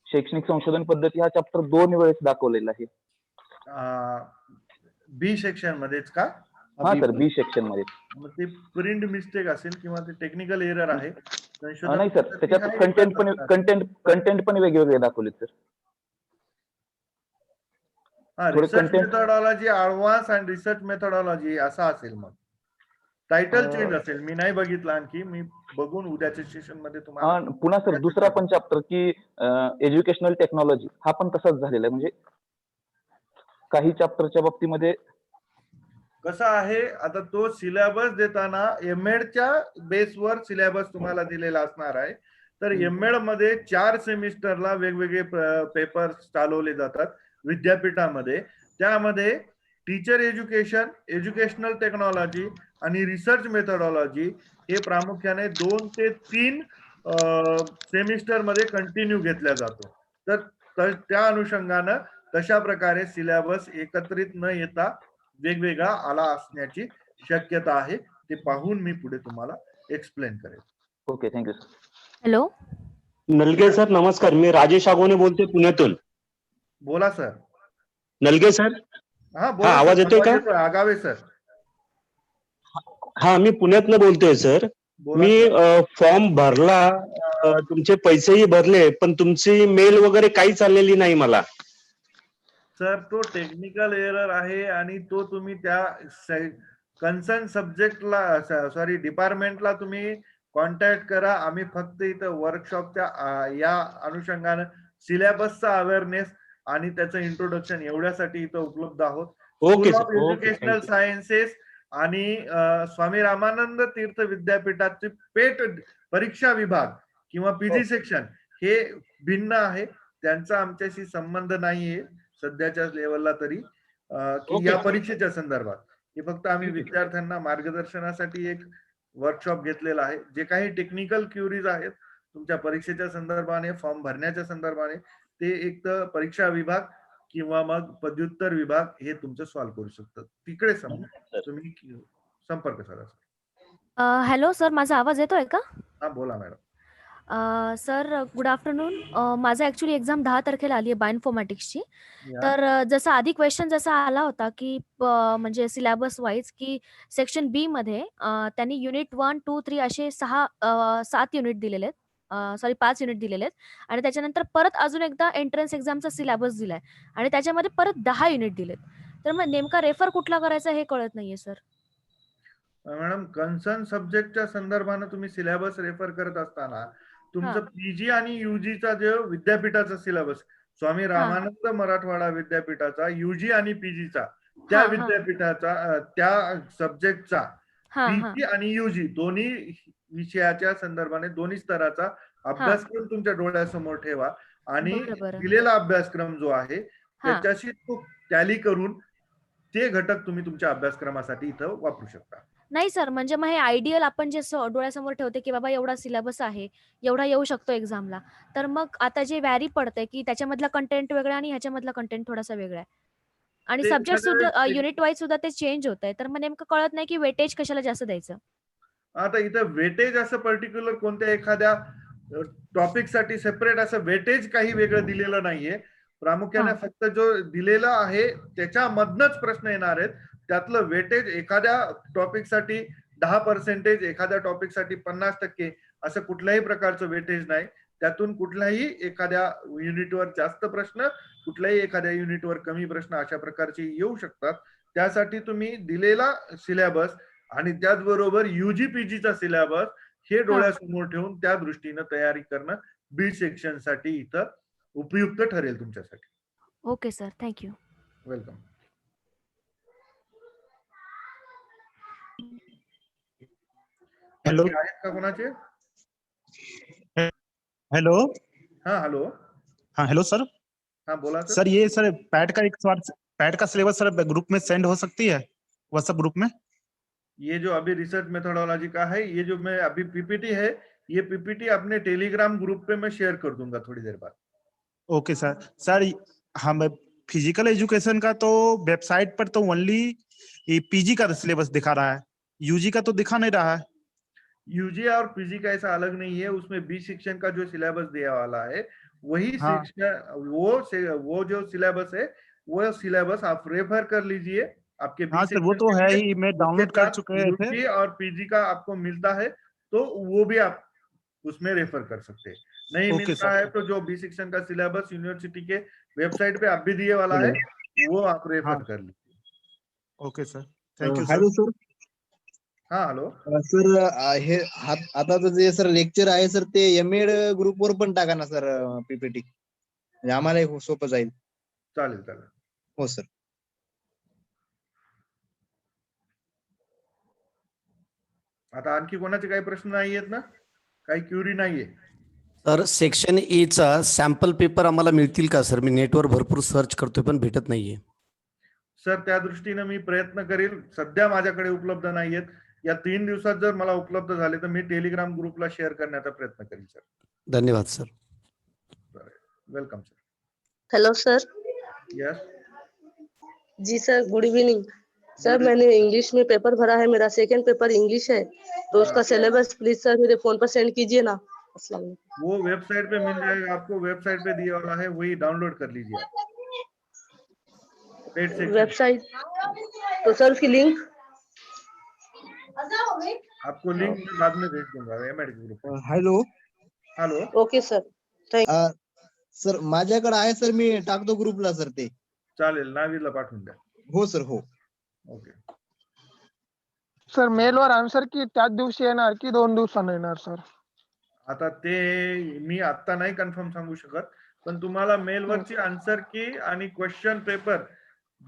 शैक्षणिक संशोधन पद्धती हा चॅप्टर 2 वेळेस दाखवलेला आहे. बी सेक्शन मध्येच का? हा सर, बी सेक्शन मध्ये. मग ते प्रिंट मिस्टेक असेल किंवा ते टेक्निकल एरर आहे. नाही सर, त्याच्यात कंटेंट पण वेगवेगळे दाखवले sir. Research methodology advance and research methodology असा असेल. मग टायटल चेंज असेल. मी नाही बघितलं आणखी, मी बघून उद्याच्या सेशन मध्ये तुम्हाला. पुन्हा सर दुसरा पण चॅप्टर की एज्युकेशनल टेक्नॉलॉजी हा पण तसाच झालेला आहे. म्हणजे काही चॅप्टरच्या बाबतीमध्ये कसं आहे, आता तो सिलेबस देताना एमएडच्या बेसवर सिलेबस तुम्हाला दिलेला असणार आहे. तर एमएड मध्ये 4 सेमिस्टरला वेगवेगळे पेपर चालवले जातात विद्यापीठामध्ये. त्यामध्ये टीचर एज्युकेशन, एज्युकेशनल टेक्नॉलॉजी आणि रिसर्च मेथोडॉलॉजी हे प्रामुख्याने 2 ते 3 सेमिस्टर मध्ये कंटिन्यू घेतला जातो. तर त्या अनुषंगानं तशा प्रकारे सिलेबस एकत्रित न येता वेगवेगळा आला असण्याची शक्यता आहे. ते पाहून मी पुढे तुम्हाला एक्सप्लेन करेन. Okay, thank you sir. Hello Nalage sir, नमस्कार. मी राजेश आगोने बोलते पुण्यातून. बोला सर. नलगे सर, हा बोला. आवाज येतोय का? आगावे सर. हा, मी पुण्यातनं बोलतोय सर. मी फॉर्म भरला, तुमचे पैसेही भरले, पण तुमची मेल वगैरे काहीच आलेली नाही मला. सर तो टेक्निकल एरर आहे आणि तो तुम्ही त्या कन्सर्न सब्जेक्टला सॉरी डिपार्टमेंटला तुम्ही कॉन्टॅक्ट करा. आम्ही फक्त इथं वर्कशॉपच्या या अनुषंगानं सिलेबसचा अवेअरनेस आणि त्याचं इंट्रोडक्शन एवढ्यासाठी इथं उपलब्ध आहोत. Okay school sir, of educational sciences आणि स्वामी रामानंद तीर्थ विद्यापीठाचे पेट परीक्षा विभाग किंवा पीजी सेक्शन हे भिन्न आहे. त्यांचा आमच्याशी संबंध नाहीये सध्याच्या लेवलला तरी, की या परीक्षेच्या संदर्भात. हे फक्त आम्ही विद्यार्थ्यांना मार्गदर्शनासाठी एक वर्कशॉप घेतलेला आहे. जे काही टेक्निकल क्युरीज आहेत तुमच्या परीक्षेच्या संदर्भाने, फॉर्म भरण्याच्या संदर्भाने, ते एक तर परीक्षा विभाग किंवा मग पदव्युत्तर विभाग हे तुमचं सॉल्व्ह करू शकतात. तिकडे तुम्ही संपर्क साधा सर. हॅलो सर, माझा आवाज येतोय का? हा बोला मॅडम. Sir good afternoon. माझं ॲक्च्युली एक्झाम 10 तारखेला आली आहे बायोइन्फॉर्मॅटिक्सची. या. तर जसा आधी क्वेश्चन जसा आला होता की म्हणजे सिलेबस वाईज की सेक्शन बी मध्ये त्यांनी युनिट 1, 2, 3 असे 7 युनिट दिलेले आहेत. सॉरी 5 युनिट दिलेले आहेत आणि त्याच्यानंतर परत अजून एकदा एंट्रन्स एक्झामचा सिलेबस दिलाय आणि त्याच्यामध्ये परत 10 युनिट दिलेत. तर मग नेमका रेफर कुठला करायचा हे कळत नाहीये सर. मॅडम कन्सर्न सब्जेक्टच्या संदर्भाने तुम्ही सिलेबस रेफर करत असताना तुमचं पीजी आणि युजीचा जो विद्यापीठाचा सिलेबस स्वामी रामानंद मराठवाडा विद्यापीठाचा युजी आणि पीजीचा त्या विद्यापीठाचा त्या सब्जेक्टचा पीजी आणि युजी दोन्ही विषयाच्या संदर्भाने दोन्ही स्तराचा अभ्यासक्रम तुमच्या डोळ्यासमोर ठेवा आणि दिलेला अभ्यासक्रम जो आहे त्याच्याशी तो टॅली करून ते घटक तुम्ही तुमच्या अभ्यासक्रमासाठी इथं वापरू शकता. नाही सर, म्हणजे मग हे आयडियल आपण जे डोळ्यासमोर ठेवते की बाबा एवढा सिलेबस आहे, एवढा येऊ शकतो एक्झामला. तर मग आता जे व्हॅरी पडतंय की त्याच्यामधला कंटेंट वेगळा आणि ह्याच्यामधला कंटेंट थोडासा वेगळा आहे आणि ते सब्जेक्ट सुद्धा एखाद्या युनिट वाईज सुद्धा ते चेंज होत आहे. तर मग नेमकं कळत नाही की वेटेज कशाला जास्त द्यायचं. आता इथं वेटेज असं पर्टिक्युलर कोणत्या एखाद्या टॉपिक साठी सेपरेट असं वेटेज काही वेगळं दिलेलं नाहीये. प्रामुख्याने फक्त जो दिलेला आहे त्याच्यामधनच प्रश्न येणार आहेत. त्यातलं वेटेज एखाद्या टॉपिकसाठी 10%, एखाद्या टॉपिकसाठी 50% असं कुठल्याही प्रकारचं वेटेज नाही. त्यातून कुठल्याही एखाद्या युनिटवर जास्त प्रश्न, कुठल्याही एखाद्या युनिटवर कमी प्रश्न अशा प्रकारचे येऊ शकतात. त्यासाठी तुम्ही दिलेला सिलेबस आणि त्याचबरोबर युजी पीजीचा सिलेबस हे डोळ्यासमोर ठेवून त्या दृष्टीनं तयारी करणं बी सेक्शन साठी इथं उपयुक्त ठरेल तुमच्यासाठी. Okay sir, thank you. Welcome. Hello आहेत का कोणाचे? हेलो. हाँ हेलो. हाँ हेलो सर. हाँ बोला सर. सर ये सर पैट का एक सवाल, पैट का सिलेबस सर ग्रुप में सेंड हो सकती है व्हाट्सएप ग्रुप में? ये जो अभी रिसर्च मेथोडोलॉजी का है, ये जो मैं अभी पीपीटी है, ये पीपीटी अपने टेलीग्राम ग्रुप पे मैं शेयर कर दूंगा थोड़ी देर बाद. Okay sir. सर हम फिजिकल एजुकेशन का तो वेबसाइट पर तो ओनली पीजी का सिलेबस दिखा रहा है, यूजी का तो दिखा नहीं रहा है. यूजी और पीजी का ऐसा अलग नहीं है. उसमें बी सेक्शन का जो सिलेबस दिया वाला है वही सेक्शन वो जो सिलेबस है वो सिलेबस आप रेफर कर लीजिए. आपके हाँ सर वो तो है ही, मैं डाउनलोड कर चुके थे. यूजी और पीजी का आपको मिलता है तो वो भी आप उसमें रेफर कर सकते हैं. नहीं मिलता है तो जो बी सेक्शन का सिलेबस यूनिवर्सिटी के वेबसाइट पे आप भी दिए वाला है वो आप रेफर कर लीजिए. Okay sir, thank you sir. Hello sir. हाँ हेलो सर हे आताचं जे सर लेक्चर आहे सर ते एमएड ग्रुप वर पण टाका ना सर पीपीटी, म्हणजे आम्हाला सोपं जाईल. चालेल चालेल. हो सर. आता आणखी कोणाचे काही प्रश्न नाही आहेत ना? काही क्युरी नाहीये? सर सेक्शन ए चा सॅम्पल पेपर आम्हाला मिळतील का सर? मी नेटवर भरपूर सर्च करतोय पण भेटत नाहीये. सर त्या दृष्टीने मी प्रयत्न करेल. सध्या माझ्याकडे उपलब्ध नाहीयेत. या 3 दिवसात जर मला उपलब्ध झाले तर मी टेलिग्राम ग्रुपला शेअर करण्याचा प्रयत्न करेल सर. धन्यवाद sir. Welcome sir. Hello sir. Yes जी सर, गुड इवनिंग सर. मैंने इंग्लिश में पेपर भरा है, मेरा सेकंड पेपर इंग्लिश है, तो उसका सिलेबस प्लीज सर मेरे फोन पर सेंड कीजिए ना. अस्सलाम वालेकुम. वो वेबसाइट पे मिल जाएगा आपको. वेबसाइट पे दिया वाला है वही डाउनलोड कर लीजिए आप. वेबसाइट तो सर उसकी लिंक आपको लिंक मैं बाद में भेज दूंगा MEd group. Hello. Hello. Okay sir. Sir माझ्याकडे आहे सर, मी टाकतो ग्रुपला सर ते. चालेल, नावीला पाठवून द्या. हो सर. हो. ओके सर मेलवर आन्सर की त्याच दिवशी येणार की 2 दिवसांनी येणार सर? आता ते मी आता नाही कन्फर्म सांगू शकत, पण तुम्हाला मेलवरची आन्सर की आणि क्वेश्चन पेपर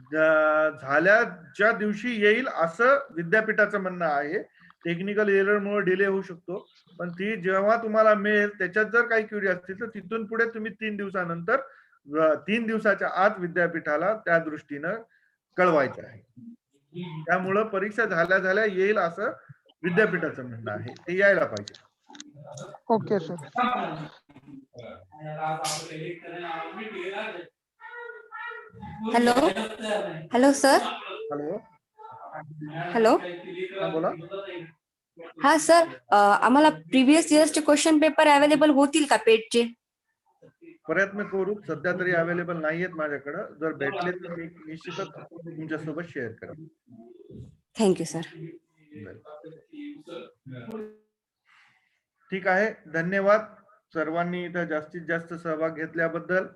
झाल्याच्या दिवशी येईल असं विद्यापीठाचं म्हणणं आहे. टेक्निकल एररमुळे डिले होऊ शकतो, पण ती जेव्हा तुम्हाला मिळेल त्याच्यात जर काही क्युरी असतील तर तिथून पुढे तुम्ही 3 दिवसानंतर 3 दिवसाच्या आत विद्यापीठाला त्या दृष्टीनं कळवायचं आहे. त्यामुळं परीक्षा झाल्या येईल असं विद्यापीठाचं म्हणणं आहे. ते यायला पाहिजे. Okay sir. Hello hello sir. Hello, hello. हा बोला. हा सर, आम्हाला प्रिव्हियस इयर्सचे क्वेश्चन पेपर अवेलेबल होतील का पेटचे? प्रयत्न करू. सध्या तरी अवेलेबल नाहीयेत माझ्याकडं. जर भेटले तर मी निश्चितच तुमच्यासोबत शेअर करेन. Thank you sir. ठीक आहे, धन्यवाद सर्वांनी इथं जास्तीत जास्त सहभाग घेतल्याबद्दल.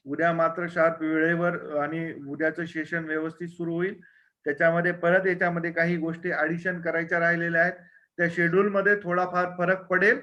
उद्या मात्र शार्प वेळेवर आणि उद्याचं सेशन व्यवस्थित सुरू होईल. त्याच्यामध्ये परत याच्यामध्ये काही गोष्टी ऍडिशन करायच्या राहिलेल्या आहेत. त्या शेड्यूल मध्ये थोडाफार फरक पडेल.